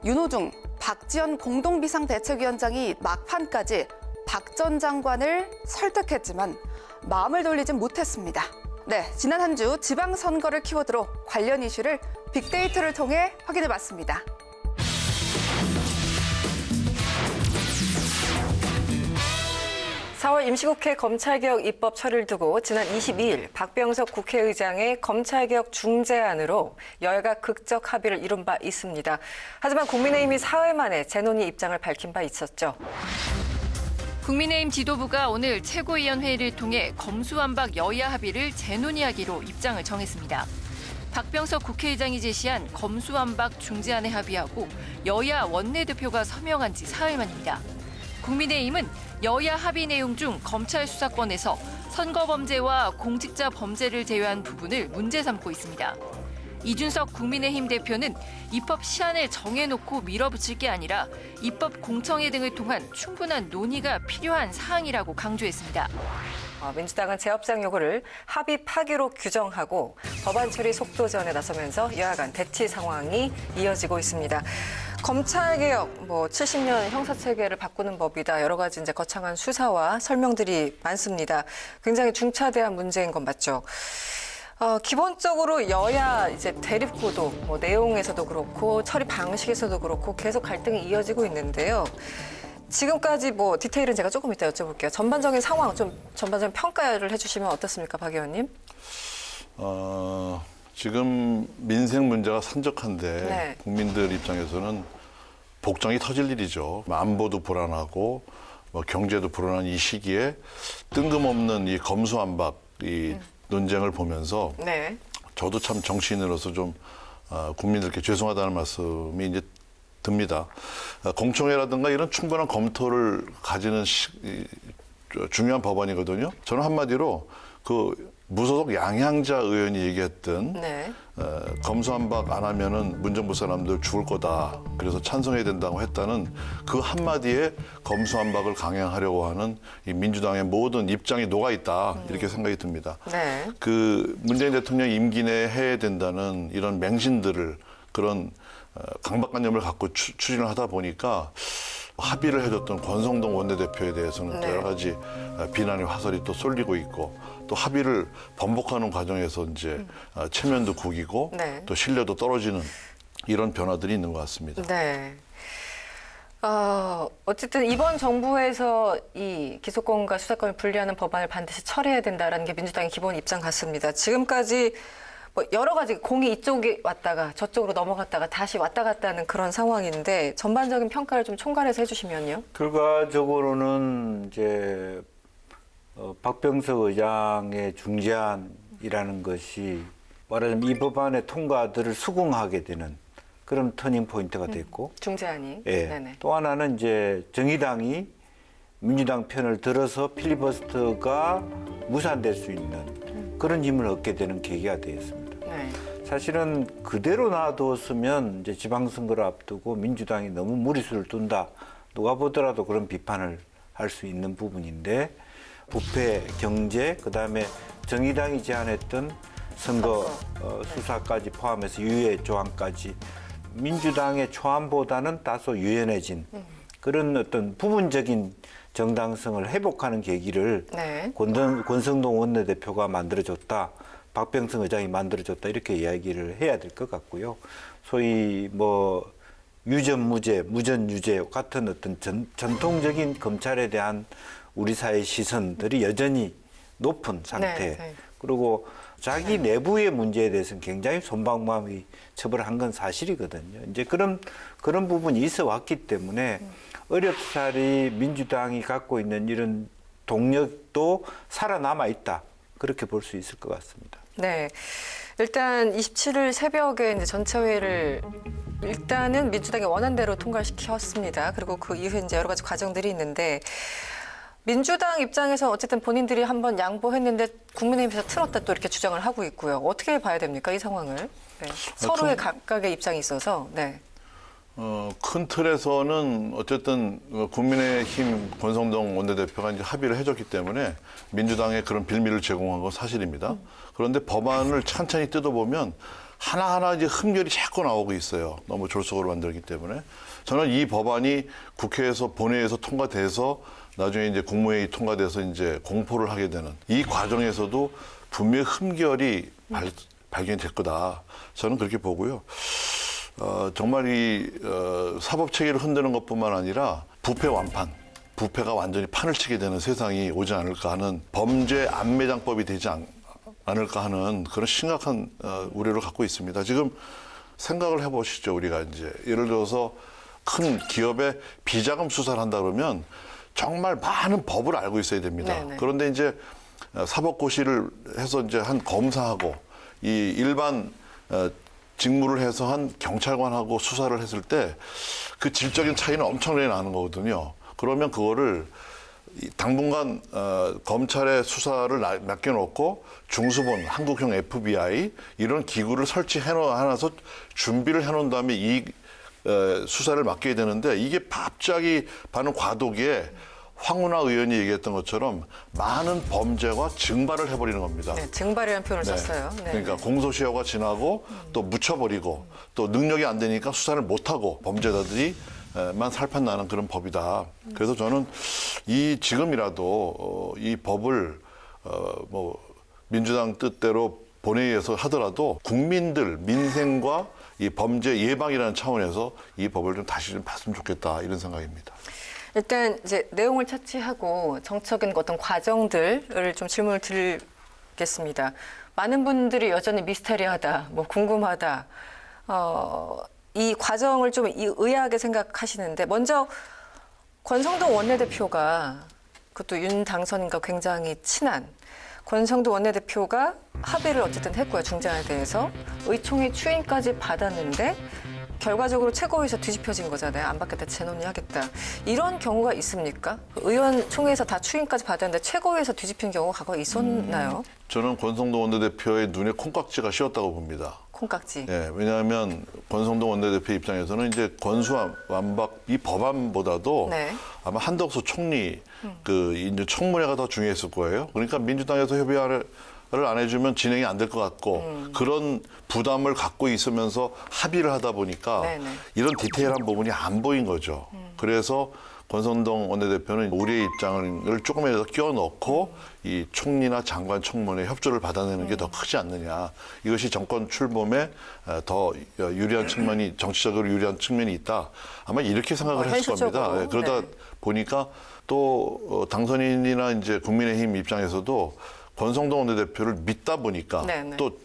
윤호중, 박지원 공동비상대책위원장이 막판까지 박 전 장관을 설득했지만 마음을 돌리진 못했습니다. 네, 지난 한 주 지방선거를 키워드로 관련 이슈를 빅데이터를 통해 확인해봤습니다. (4월) 임시국회 검찰개혁 입법 처리를 두고 지난 22일 박병석 국회의장의 검찰개혁 중재안으로 여야가 극적 합의를 이룬 바 있습니다. 하지만 국민의힘이 사흘 만에 재논의 입장을 밝힌 바 있었죠. 국민의힘 지도부가 오늘 최고위원회의를 통해 검수완박 여야 합의를 재논의하기로 입장을 정했습니다. 박병석 국회의장이 제시한 검수완박 중재안에 합의하고 여야 원내대표가 서명한 지 사흘 만입니다. 국민의힘은 여야 합의 내용 중 검찰 수사권에서 선거범죄와 공직자 범죄를 제외한 부분을 문제 삼고 있습니다. 이준석 국민의힘 대표는 입법 시한을 정해놓고 밀어붙일 게 아니라 입법 공청회 등을 통한 충분한 논의가 필요한 사항이라고 강조했습니다. 민주당은 재협상 요구를 합의 파기로 규정하고 법안 처리 속도 제한에 나서면서 여야 간 대치 상황이 이어지고 있습니다. 검찰개혁, 70년 형사체계를 바꾸는 법이다. 여러 가지 이제 거창한 수사와 설명들이 많습니다. 굉장히 중차대한 문제인 건 맞죠. 기본적으로 여야 이제 대립구도, 내용에서도 그렇고 처리 방식에서도 그렇고 계속 갈등이 이어지고 있는데요. 지금까지 디테일은 제가 조금 이따 여쭤볼게요. 전반적인 상황, 좀 전반적인 평가를 해주시면 어떻습니까, 박 의원님? 지금 민생 문제가 산적한데 네. 국민들 입장에서는 복장이 터질 일이죠. 안보도 불안하고 경제도 불안한 이 시기에 뜬금없는 이 검수완박 이 논쟁을 보면서 네. 저도 참 정치인으로서 좀 국민들께 죄송하다는 말씀이 이제 듭니다. 공청회라든가 이런 충분한 검토를 가지는 중요한 법안이거든요. 저는 한마디로 그 무소속 양향자 의원이 얘기했던 네. 검수완박 안 하면은 문정부 사람들 죽을 거다. 그래서 찬성해야 된다고 했다는 그 한마디에 검수완박을 강행하려고 하는 이 민주당의 모든 입장이 녹아 있다. 이렇게 생각이 듭니다. 네. 그 문재인 대통령 임기 내에 해야 된다는 이런 맹신들을 그런 강박관념을 갖고 추진을 하다 보니까 합의를 해줬던 권성동 원내대표에 대해서는 또 네. 여러 가지 비난의 화살이 또 쏠리고 있고 또 합의를 번복하는 과정에서 이제 체면도 구기고 네. 또 신뢰도 떨어지는 이런 변화들이 있는 것 같습니다. 네. 어쨌든 이번 정부에서 이 기소권과 수사권을 분리하는 법안을 반드시 처리해야 된다는 게 민주당의 기본 입장 같습니다. 지금까지 여러 가지 공이 이쪽에 왔다가 저쪽으로 넘어갔다가 다시 왔다 갔다 하는 그런 상황인데 전반적인 평가를 좀 총괄해서 해주시면요. 결과적으로는 이제 박병석 의장의 중재안이라는 것이 말하자면 이 법안의 통과들을 수긍하게 되는 그런 터닝 포인트가 됐고, 중재안이. 예. 네네. 또 하나는 이제 정의당이 민주당 편을 들어서 필리버스터가 무산될 수 있는 그런 힘을 얻게 되는 계기가 되었습니다. 네. 사실은 그대로 놔두었으면 이제 지방선거를 앞두고 민주당이 너무 무리수를 둔다. 누가 보더라도 그런 비판을 할 수 있는 부분인데 부패, 경제, 그다음에 정의당이 제안했던 선거 수사까지 포함해서 유예 조항까지 민주당의 초안보다는 다소 유연해진 그런 어떤 부분적인 정당성을 회복하는 계기를 네. 권성동 원내대표가 만들어줬다. 박병석 의장이 만들어줬다. 이렇게 이야기를 해야 될 것 같고요. 소위 뭐 유전무죄, 무전유죄 같은 어떤 전통적인 검찰에 대한 우리 사회의 시선들이 여전히 높은 상태. 네, 네. 그리고 자기 내부의 문제에 대해서는 굉장히 솜방망이 처벌을 한 건 사실이거든요. 이제 그런 부분이 있어 왔기 때문에 어렵사리 민주당이 갖고 있는 이런 동력도 살아남아 있다. 그렇게 볼 수 있을 것 같습니다. 네. 일단 27일 새벽에 이제 전체회의를 일단은 민주당이 원한 대로 통과시켰습니다. 그리고 그 이후에 이제 여러 가지 과정들이 있는데 민주당 입장에서 어쨌든 본인들이 한번 양보했는데 국민의힘에서 틀었다 또 이렇게 주장을 하고 있고요. 어떻게 봐야 됩니까, 이 상황을? 네. 서로의 각각의 입장이 있어서. 네. 큰 틀에서는 어쨌든 국민의힘 권성동 원내대표가 이제 합의를 해줬기 때문에 민주당에 그런 빌미를 제공한 건 사실입니다. 그런데 법안을 찬찬히 뜯어보면 하나하나 이제 흠결이 자꾸 나오고 있어요. 너무 졸속으로 만들기 때문에. 저는 이 법안이 국회에서 본회의에서 통과돼서 나중에 이제 국무회의 통과돼서 이제 공포를 하게 되는 이 과정에서도 분명히 흠결이 발견이 될 거다. 저는 그렇게 보고요. 정말 이 사법 체계를 흔드는 것뿐만 아니라 부패 완판, 부패가 완전히 판을 치게 되는 세상이 오지 않을까 하는 범죄 안매장법이 되지 않을까 하는 그런 심각한 우려를 갖고 있습니다. 지금 생각을 해보시죠. 우리가 이제 예를 들어서 큰 기업의 비자금 수사를 한다 그러면 정말 많은 법을 알고 있어야 됩니다. 네네. 그런데 이제 사법고시를 해서 이제 한 검사하고 이 일반 직무를 해서 한 경찰관하고 수사를 했을 때 그 질적인 차이는 엄청나게 나는 거거든요. 그러면 그거를 당분간 검찰의 수사를 맡겨놓고 중수본, 한국형 FBI 이런 기구를 설치해놔서 준비를 해놓은 다음에 이 수사를 맡게 되는데 이게 갑자기 반응 과도기에 황운하 의원이 얘기했던 것처럼 많은 범죄가 증발을 해버리는 겁니다. 네, 증발이라는 표현을 썼어요. 네. 그러니까 공소시효가 지나고 또 묻혀버리고 또 능력이 안 되니까 수사를 못하고 범죄자들이만 살판나는 그런 법이다. 그래서 저는 이 지금이라도 이 법을 뭐 민주당 뜻대로 본회의에서 하더라도 국민들 민생과 이 범죄 예방이라는 차원에서 이 법을 좀 다시 좀 봤으면 좋겠다 이런 생각입니다. 일단 이제 내용을 차치하고 정적인 어떤 과정들을 좀 질문을 드리겠습니다. 많은 분들이 여전히 미스테리하다, 뭐 궁금하다. 이 과정을 좀 의아하게 생각하시는데 먼저 권성동 원내대표가 그것도 윤 당선인과 굉장히 친한 권성동 원내대표가 합의를 어쨌든 했고요. 중재안에 대해서 의총의 추인까지 받았는데 결과적으로 최고위에서 뒤집혀진 거잖아요. 안 받겠다, 재논의하겠다. 이런 경우가 있습니까? 의원총회에서 다 추인까지 받았는데 최고위에서 뒤집힌 경우가 과거에 있었나요? 저는 권성동 원내대표의 눈에 콩깍지가 씌었다고 봅니다. 콩깍지. 예, 왜냐하면 권성동 원내대표 입장에서는 이제 권수완박 이 법안보다도 네. 아마 한덕수 총리 그 이제 청문회가 더 중요했을 거예요. 그러니까 민주당에서 협의를 안 해주면 진행이 안 될 것 같고 그런 부담을 갖고 있으면서 합의를 하다 보니까 네네. 이런 디테일한 부분이 안 보인 거죠. 그래서 권성동 원내대표는 우리의 입장을 조금이라도 끼워 넣고 이 총리나 장관 청문회 협조를 받아내는 게 더 크지 않느냐. 이것이 정권 출범에 더 유리한 측면이 정치적으로 유리한 측면이 있다. 아마 이렇게 생각을 했을 현실적으로. 겁니다. 그러다 네. 보니까 또 당선인이나 이제 국민의힘 입장에서도 권성동 원내대표를 믿다 보니까 네네. 또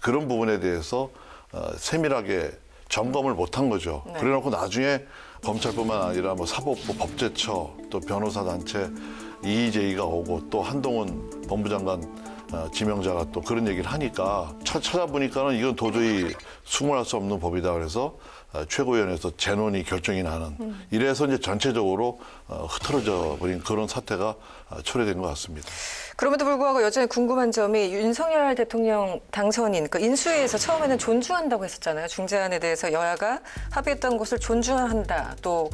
그런 부분에 대해서 세밀하게 점검을 못한 거죠. 네. 그래놓고 나중에 검찰뿐만 아니라 뭐 사법부, 법제처, 또 변호사 단체 이의제의가 오고 또 한동훈 법무장관 지명자가 또 그런 얘기를 하니까 찾아보니까는 이건 도저히 수긍할 수 없는 법이다 그래서 최고위원회에서 재논의 결정이 나는 이래서 이제 전체적으로 흐트러져 버린 그런 사태가 초래된 것 같습니다. 그럼에도 불구하고 여전히 궁금한 점이 윤석열 대통령 당선인 그 인수위에서 처음에는 존중한다고 했었잖아요. 중재안에 대해서 여야가 합의했던 것을 존중한다. 또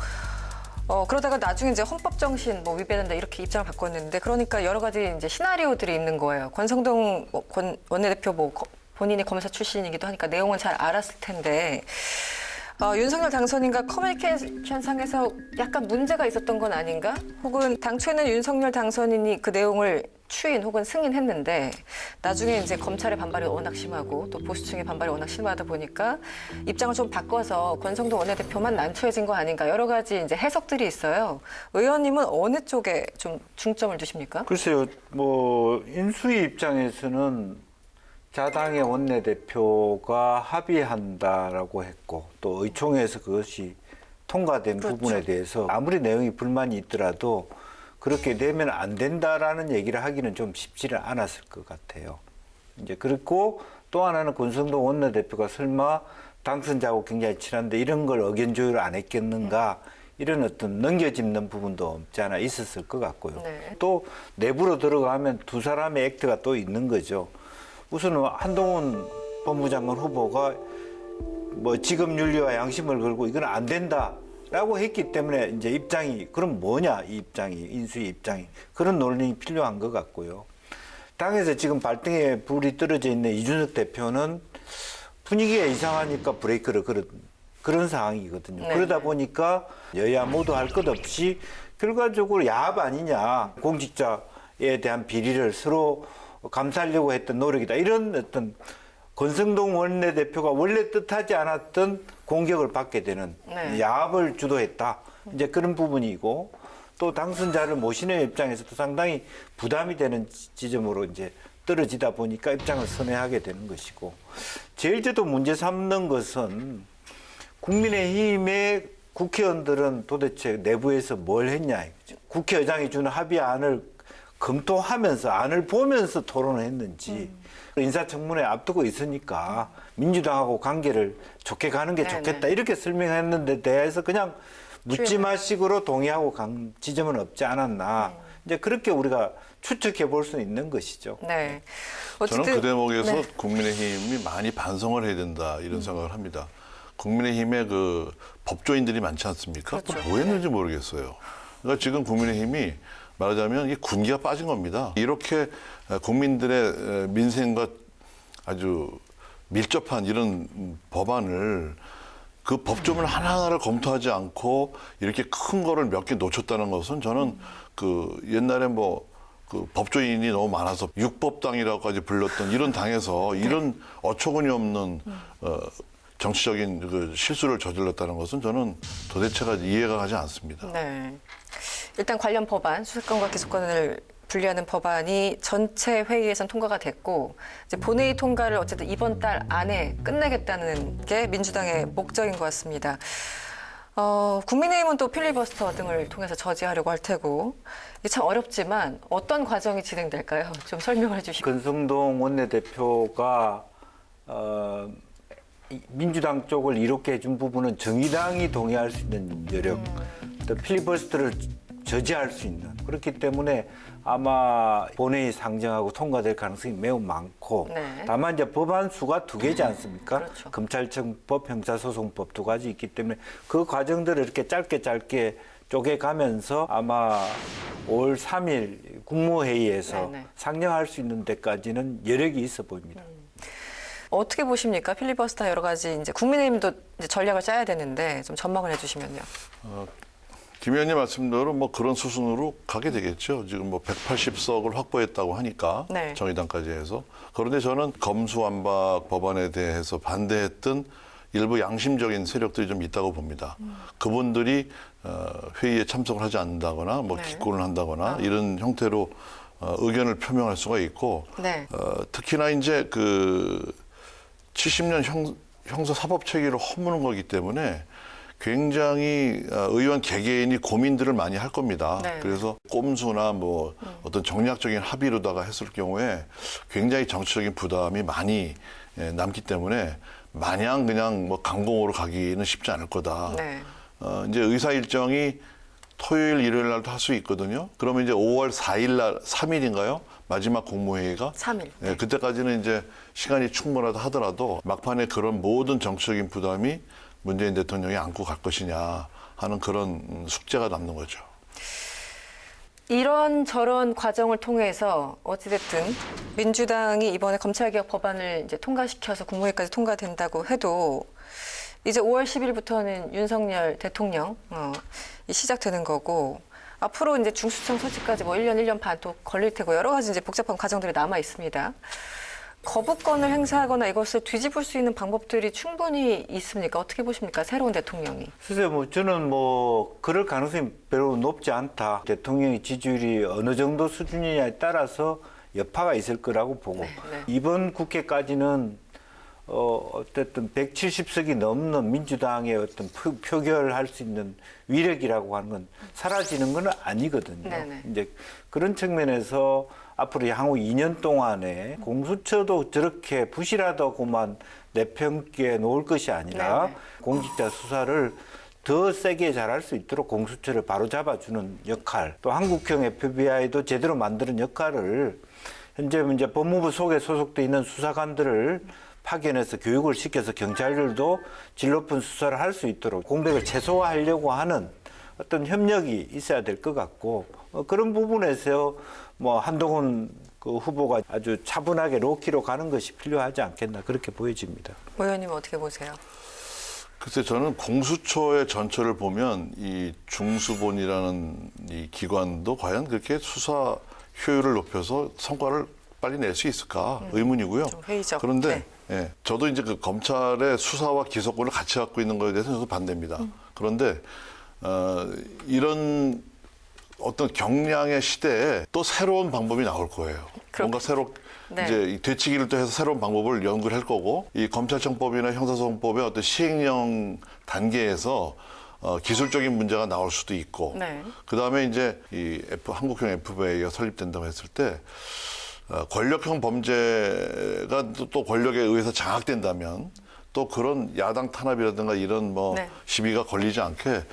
그러다가 나중에 이제 헌법 정신 뭐 위배된다 이렇게 입장을 바꿨는데 그러니까 여러 가지 이제 시나리오들이 있는 거예요. 권성동 원내대표 뭐 본인이 검사 출신이기도 하니까 내용은 잘 알았을 텐데 윤석열 당선인과 커뮤니케이션상에서 약간 문제가 있었던 건 아닌가? 혹은 당초에는 윤석열 당선인이 그 내용을 추인 혹은 승인했는데 나중에 이제 검찰의 반발이 워낙 심하고 또 보수층의 반발이 워낙 심하다 보니까 입장을 좀 바꿔서 권성동 원내대표만 난처해진 거 아닌가 여러 가지 이제 해석들이 있어요. 의원님은 어느 쪽에 좀 중점을 두십니까? 글쎄요, 뭐 인수위 입장에서는 자당의 원내대표가 합의한다라고 했고 또 의총에서 그것이 통과된 그렇죠. 부분에 대해서 아무리 내용이 불만이 있더라도 그렇게 되면 안 된다라는 얘기를 하기는 좀 쉽지는 않았을 것 같아요. 이제 그렇고 또 하나는 권성동 원내대표가 설마 당선자하고 굉장히 친한데 이런 걸 의견 조율을 안 했겠는가 이런 어떤 넘겨짚는 부분도 없지 않아 있었을 것 같고요. 네. 또 내부로 들어가면 두 사람의 액트가 또 있는 거죠. 우선은 한동훈 법무장관 후보가 뭐 직업 윤리와 양심을 걸고 이건 안 된다라고 했기 때문에 이제 입장이 그럼 뭐냐 이 입장이 인수위 입장이 그런 논의가 필요한 것 같고요. 당에서 지금 발등에 불이 떨어져 있는 이준석 대표는 분위기가 이상하니까 브레이크를 그런 상황이거든요. 네. 그러다 보니까 여야 모두 할 것 없이 결과적으로 야합 아니냐 공직자에 대한 비리를 서로 감싸려고 했던 노력이다. 이런 어떤 권성동 원내대표가 원래 뜻하지 않았던 공격을 받게 되는 네. 야합을 주도했다. 이제 그런 부분이고 또 당선자를 모시는 입장에서도 상당히 부담이 되는 지점으로 이제 떨어지다 보니까 입장을 선회하게 되는 것이고 제일 저도 문제 삼는 것은 국민의힘의 국회의원들은 도대체 내부에서 뭘 했냐 이거죠. 국회의장이 주는 합의안을 검토하면서 안을 보면서 토론을 했는지 인사청문회 앞두고 있으니까 민주당하고 관계를 좋게 가는 게 네네. 좋겠다 이렇게 설명했는데 대해서 그냥 묻지마식으로 동의하고 간 지점은 없지 않았나 이제 그렇게 우리가 추측해 볼 수 있는 것이죠. 네. 저는 그 대목에서 네. 국민의힘이 많이 반성을 해야 된다 이런 생각을 합니다. 국민의힘의 그 법조인들이 많지 않습니까? 그렇죠. 뭐 했는지 모르겠어요. 그러니까 지금 국민의힘이 말하자면 이 군기가 빠진 겁니다. 이렇게 국민들의 민생과 아주 밀접한 이런 법안을 그 법조문 하나하나를 검토하지 않고 이렇게 큰 거를 몇 개 놓쳤다는 것은 저는 그 옛날에 뭐 그 법조인이 너무 많아서 육법당이라고까지 불렀던 이런 당에서 이런 어처구니 없는 정치적인 그 실수를 저질렀다는 것은 저는 도대체가 이해가 가지 않습니다. 네. 일단 관련 법안, 수사권과 기소권을 분리하는 법안이 전체 회의에선 통과가 됐고 이제 본회의 통과를 어쨌든 이번 달 안에 끝내겠다는 게 민주당의 목적인 것 같습니다. 국민의힘은 또 필리버스터 등을 통해서 저지하려고 할 테고 이게 참 어렵지만 어떤 과정이 진행될까요? 좀 설명을 해주시죠. 권성동 원내대표가 민주당 쪽을 이렇게 해준 부분은 정의당이 동의할 수 있는 여력, 또 필리버스터를 저지할 수 있는 그렇기 때문에 아마 본회의 상정하고 통과될 가능성이 매우 많고 네. 다만 이제 법안 수가 두 개지 않습니까? 그렇죠. 검찰청법, 형사소송법 두 가지 있기 때문에 그 과정들을 이렇게 짧게 쪼개가면서 아마 5월 3일 국무회의에서 네네. 상정할 수 있는 데까지는 여력이 있어 보입니다. 어떻게 보십니까? 필리버스터 여러 가지 이제 국민의힘도 이제 전략을 짜야 되는데 좀 전망을 해주시면요. 김 의원님 말씀대로 뭐 그런 수순으로 가게 되겠죠. 지금 뭐 180석을 확보했다고 하니까 네. 정의당까지 해서. 그런데 저는 검수완박 법안에 대해서 반대했던 일부 양심적인 세력들이 좀 있다고 봅니다. 그분들이 회의에 참석을 하지 않는다거나 뭐 네. 기권을 한다거나 이런 형태로 의견을 표명할 수가 있고 네. 특히나 이제 그 70년 형사사법 체계를 허무는 거기 때문에 굉장히 의원 개개인이 고민들을 많이 할 겁니다. 네. 그래서 꼼수나 뭐 어떤 정략적인 합의로다가 했을 경우에 굉장히 정치적인 부담이 많이 남기 때문에 마냥 그냥 뭐 강공으로 가기는 쉽지 않을 거다. 네. 이제 의사 일정이 토요일, 일요일 날도 할 수 있거든요. 그러면 이제 5월 4일 날, 3일인가요? 마지막 국무회의가? 3일. 네, 그때까지는 이제 시간이 충분하다 하더라도 막판에 그런 모든 정치적인 부담이 문재인 대통령이 안고 갈 것이냐 하는 그런 숙제가 남는 거죠. 이런 저런 과정을 통해서 어찌됐든 민주당이 이번에 검찰개혁 법안을 이제 통과시켜서 국무회의까지 통과된다고 해도 이제 5월 10일부터는 윤석열 대통령 이 시작되는 거고 앞으로 이제 중수청 소집까지 뭐 1년 반 또 걸릴 테고 여러 가지 이제 복잡한 과정들이 남아 있습니다. 거부권을 행사하거나 이것을 뒤집을 수 있는 방법들이 충분히 있습니까? 어떻게 보십니까? 새로운 대통령이. 글쎄요, 저는 그럴 가능성이 별로 높지 않다. 대통령의 지지율이 어느 정도 수준이냐에 따라서 여파가 있을 거라고 보고 네. 이번 국회까지는 어쨌든 170석이 넘는 민주당의 어떤 표결할 수 있는 위력이라고 하는 건 사라지는 건 아니거든요. 네네. 이제 그런 측면에서 앞으로 향후 2년 동안에 공수처도 저렇게 부실하다고만 내평기에 놓을 것이 아니라 네네. 공직자 수사를 더 세게 잘할 수 있도록 공수처를 바로 잡아주는 역할, 또 한국형 FBI도 제대로 만드는 역할을 현재 이제 법무부 속에 소속돼 있는 수사관들을 파견해서 교육을 시켜서 경찰들도 질 높은 수사를 할 수 있도록 공백을 최소화하려고 하는 어떤 협력이 있어야 될 것 같고 그런 부분에서 한동훈 그 후보가 아주 차분하게 로키로 가는 것이 필요하지 않겠나 그렇게 보여집니다. 의원님 어떻게 보세요? 글쎄 저는 공수처의 전체를 보면 이 중수본이라는 이 기관도 과연 그렇게 수사 효율을 높여서 성과를 빨리 낼 수 있을까 의문이고요. 좀 회의적. 그런데 예, 저도 이제 그 검찰의 수사와 기소권을 같이 갖고 있는 거에 대해서 저도 반대입니다. 그런데 이런 어떤 경량의 시대에 또 새로운 방법이 나올 거예요. 뭔가 네. 이제 이 되치기를 또 해서 새로운 방법을 연구를 할 거고 이 검찰청법이나 형사소송법의 어떤 시행령 단계에서 기술적인 문제가 나올 수도 있고 네. 그다음에 이제 이 한국형 FBI가 설립된다고 했을 때 권력형 범죄가 또 권력에 의해서 장악된다면 또 그런 야당 탄압이라든가 이런 네. 시비가 걸리지 않게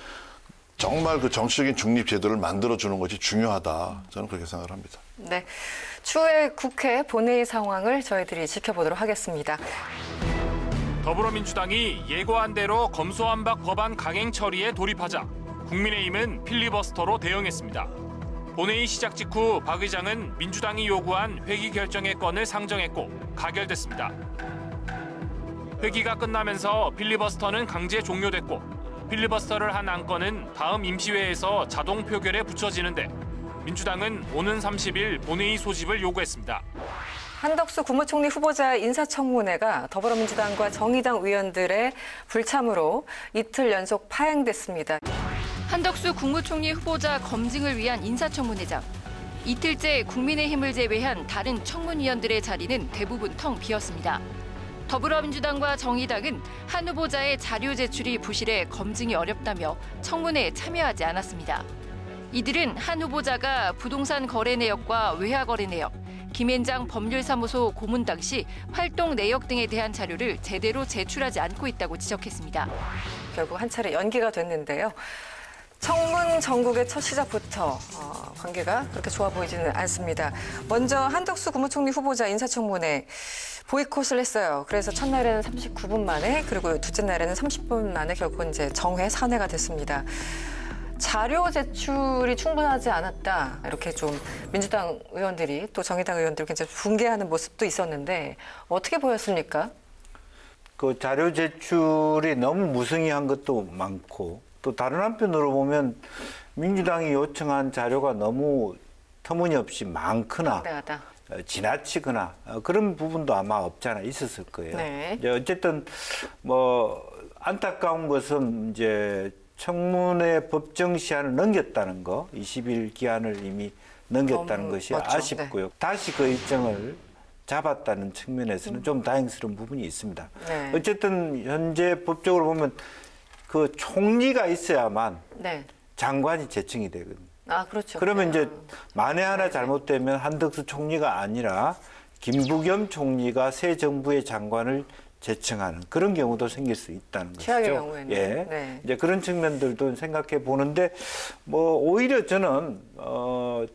정말 그 정치적인 중립 제도를 만들어주는 것이 중요하다. 저는 그렇게 생각을 합니다. 네. 추후에 국회 본회의 상황을 저희들이 지켜보도록 하겠습니다. 더불어민주당이 예고한 대로 검수완박 법안 강행 처리에 돌입하자 국민의힘은 필리버스터로 대응했습니다. 본회의 시작 직후 박 의장은 민주당이 요구한 회기 결정의 건을 상정했고 가결됐습니다. 회기가 끝나면서 필리버스터는 강제 종료됐고 필리버스터를 한 안건은 다음 임시회에서 자동 표결에 붙여지는데 민주당은 오는 30일 본회의 소집을 요구했습니다. 한덕수 국무총리 후보자 인사청문회가 더불어민주당과 정의당 의원들의 불참으로 이틀 연속 파행됐습니다. 한덕수 국무총리 후보자 검증을 위한 인사청문회장. 이틀째 국민의힘을 제외한 다른 청문위원들의 자리는 대부분 텅 비었습니다. 더불어민주당과 정의당은 한 후보자의 자료 제출이 부실해 검증이 어렵다며 청문회에 참여하지 않았습니다. 이들은 한 후보자가 부동산 거래 내역과 외화 거래 내역, 김앤장 법률사무소 고문 당시 활동 내역 등에 대한 자료를 제대로 제출하지 않고 있다고 지적했습니다. 결국 한 차례 연기가 됐는데요. 청문 전국의 첫 시작부터 관계가 그렇게 좋아 보이지는 않습니다. 먼저 한덕수 국무총리 후보자 인사청문회 보이콧을 했어요. 그래서 첫날에는 39분 만에 그리고 둘째 날에는 30분 만에 결국 이제 정회 산회가 됐습니다. 자료 제출이 충분하지 않았다. 이렇게 좀 민주당 의원들이 또 정의당 의원들이 굉장히 분개하는 모습도 있었는데 어떻게 보였습니까? 그 자료 제출이 너무 무성의한 것도 많고 또 다른 한편으로 보면 민주당이 요청한 자료가 너무 터무니없이 많거나 방대하다. 지나치거나 그런 부분도 아마 없지 않아 있었을 거예요. 네. 이제 어쨌든 안타까운 것은 이제 청문회 법정 시한을 넘겼다는 거, 20일 기한을 이미 넘겼다는 것이 맞죠. 아쉽고요. 다시 그 일정을 잡았다는 측면에서는 좀 다행스러운 부분이 있습니다. 네. 어쨌든 현재 법적으로 보면 그 총리가 있어야만 네. 장관이 제청이 되거든요. 아, 그렇죠. 그러면 이제 만에 하나 잘못되면 한덕수 총리가 아니라 김부겸 총리가 새 정부의 장관을 제청하는 그런 경우도 생길 수 있다는 것이죠. 최악의 경우에는. 예. 네. 이제 그런 측면들도 생각해 보는데 오히려 저는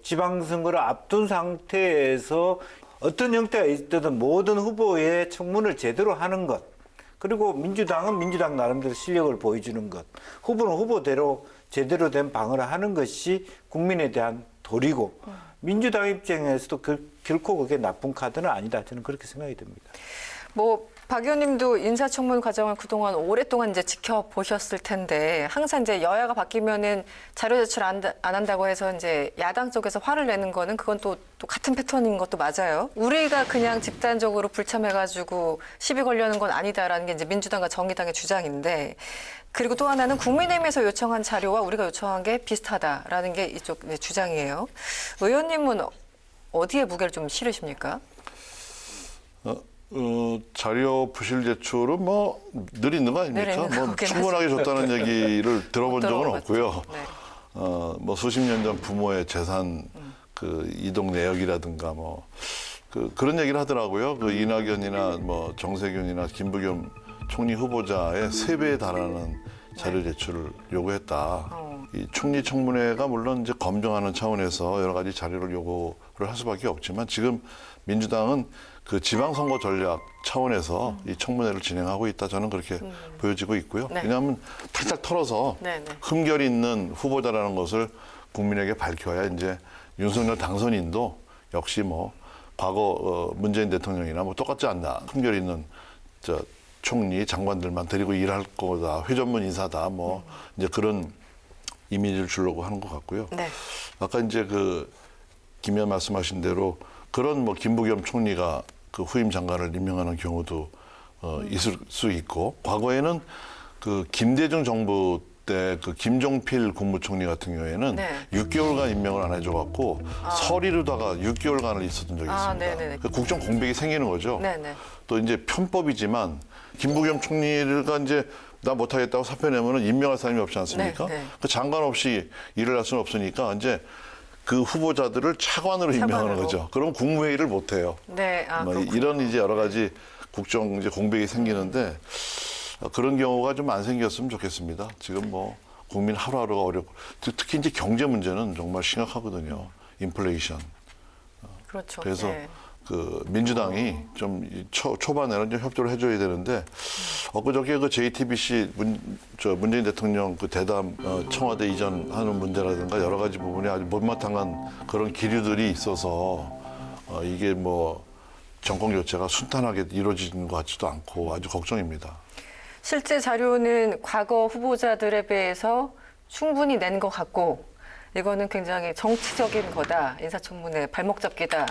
지방선거를 앞둔 상태에서 어떤 형태가 있든 모든 후보의 청문을 제대로 하는 것 그리고 민주당은 민주당 나름대로 실력을 보여주는 것 후보는 후보대로 제대로 된 방어를 하는 것이 국민에 대한 도리고 민주당 입장에서도 결코 그게 나쁜 카드는 아니다. 저는 그렇게 생각이 듭니다. 박 의원님도 인사청문 과정을 그동안 오랫동안 이제 지켜보셨을 텐데 항상 이제 여야가 바뀌면은 자료 제출 안 한다고 해서 이제 야당 쪽에서 화를 내는 거는 그건 또 같은 패턴인 것도 맞아요. 우리가 그냥 집단적으로 불참해가지고 시비 걸려는 건 아니다라는 게 이제 민주당과 정의당의 주장인데 그리고 또 하나는 국민의힘에서 요청한 자료와 우리가 요청한 게 비슷하다라는 게 이쪽 이제 주장이에요. 의원님은 어디에 무게를 좀 실으십니까? 자료 부실 제출은 뭐 늘 있는 거 아닙니까? 늘 있는 뭐 거긴 충분하게 줬다는 얘기를 들어본 적은 들어봤죠. 없고요. 네. 뭐 수십 년 전 부모의 재산 그 이동 내역이라든가 뭐 그런 얘기를 하더라고요. 그 이낙연이나 뭐 정세균이나 김부겸 총리 후보자의 3배에 달하는 자료 제출을 요구했다. 이 총리 청문회가 물론 이제 검증하는 차원에서 여러 가지 자료를 요구를 할 수밖에 없지만 지금 민주당은 그 지방선거 전략 차원에서 이 청문회를 진행하고 있다. 저는 그렇게 보여지고 있고요. 네. 왜냐하면 탈탈 털어서 네, 네. 흠결 있는 후보자라는 것을 국민에게 밝혀야 이제 윤석열 당선인도 역시 뭐 과거 문재인 대통령이나 뭐 똑같지 않나. 흠결 있는 총리 장관들만 데리고 일할 거다. 회전문 인사다. 뭐 이제 그런 이미지를 주려고 하는 것 같고요. 네. 아까 이제 김 의원 말씀하신 대로 그런 뭐 김부겸 총리가 그 후임 장관을 임명하는 경우도 있을 수 있고 과거에는 그 김대중 정부 때 그 김종필 국무총리 같은 경우에는 네. 6개월간 임명을 안 해줘갖고 서리르다가 6개월간을 있었던 적이 있습니다. 네네네. 그 국정 공백이 생기는 거죠. 네네. 또 이제 편법이지만 김부겸 총리가 이제 나 못하겠다고 사표 내면은 임명할 사람이 없지 않습니까? 네, 네. 그 장관 없이 일을 할 수는 없으니까 이제 그 후보자들을 차관으로 임명하는 거죠. 그럼 국무회의를 못 해요. 네. 뭐 그렇군요. 이런 이제 여러 가지 국정 이제 공백이 생기는데 그런 경우가 좀 안 생겼으면 좋겠습니다. 지금 뭐 국민 하루하루가 어렵고 특히 이제 경제 문제는 정말 심각하거든요. 인플레이션. 그렇죠. 그래서 네. 그 민주당이 좀 초반에는 좀 협조를 해줘야 되는데 엊그저께 그 JTBC 문재인 대통령 그 대담 청와대 이전하는 문제라든가 여러 가지 부분이 아주 못마땅한 그런 기류들이 있어서 이게 뭐 정권 교체가 순탄하게 이루어지는 것 같지도 않고 아주 걱정입니다. 실제 자료는 과거 후보자들에 비해서 충분히 낸 것 같고 이거는 굉장히 정치적인 거다. 인사청문회 발목 잡기다.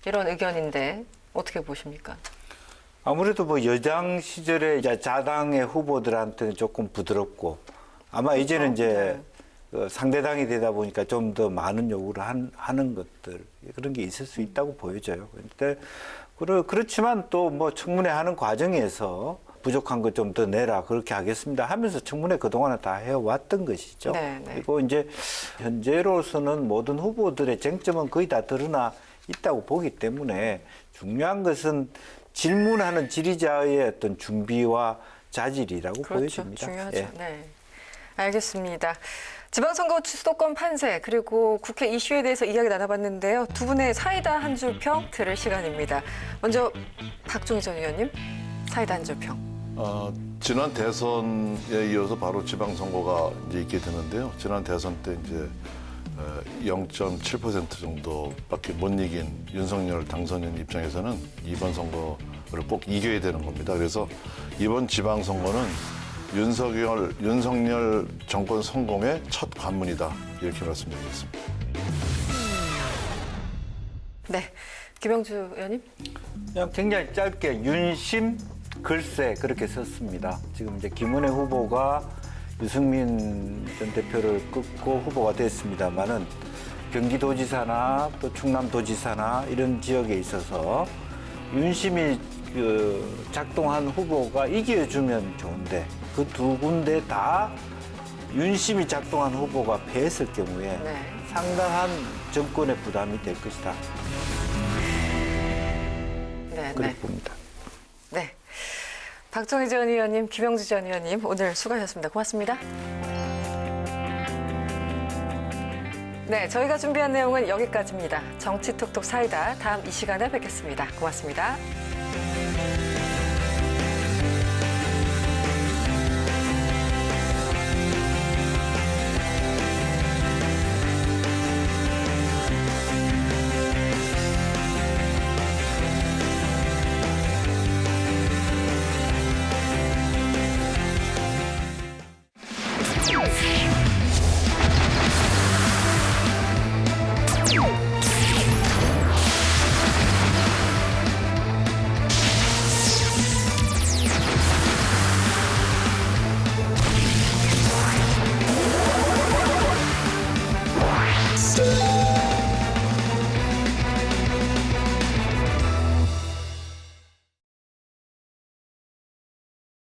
이런 의견인데 어떻게 보십니까? 아무래도 뭐 여당 시절에 자당의 후보들한테는 조금 부드럽고 아마 이제는 이제 그 상대당이 되다 보니까 좀 더 많은 요구를 하는 것들 그런 게 있을 수 있다고 보여져요. 그런데 그렇지만 또 뭐 청문회 하는 과정에서 부족한 것 좀 더 내라 그렇게 하겠습니다 하면서 청문회 그동안은 다 해왔던 것이죠. 네, 네. 그리고 이제 현재로서는 모든 후보들의 쟁점은 거의 다 드러나 있다고 보기 때문에 중요한 것은 질문하는 질의자의 어떤 준비와 자질이라고 그렇죠. 보여집니다. 중요하죠. 예. 네. 알겠습니다. 지방선거 수도권 판세 그리고 국회 이슈에 대해서 이야기 나눠봤는데요. 두 분의 사이다 한 줄 평 들을 시간입니다. 먼저 박종희 전 의원님 사이다 한 줄 평. 지난 대선에 이어서 바로 지방선거가 이제 있게 되는데요. 지난 대선 때 이제 0.7% 정도밖에 못 이긴 윤석열 당선인 입장에서는 이번 선거를 꼭 이겨야 되는 겁니다. 그래서 이번 지방선거는 윤석열 정권 성공의 첫 관문이다. 이렇게 말씀드리겠습니다. 네. 김영주 의원님. 그냥 굉장히 짧게 윤심 글쎄 그렇게 썼습니다. 지금 이제 김은혜 후보가 유승민 전 대표를 꺾고 후보가 됐습니다만은 경기도지사나 또 충남도지사나 이런 지역에 있어서 윤심이 작동한 후보가 이겨주면 좋은데 그 두 군데 다 윤심이 작동한 후보가 패했을 경우에 네. 상당한 정권의 부담이 될 것이다. 네. 그렇게 네. 봅니다. 네. 박종희 전 의원님, 김영주 전 의원님 오늘 수고하셨습니다. 고맙습니다. 네, 저희가 준비한 내용은 여기까지입니다. 정치톡톡 사이다 다음 이 시간에 뵙겠습니다. 고맙습니다.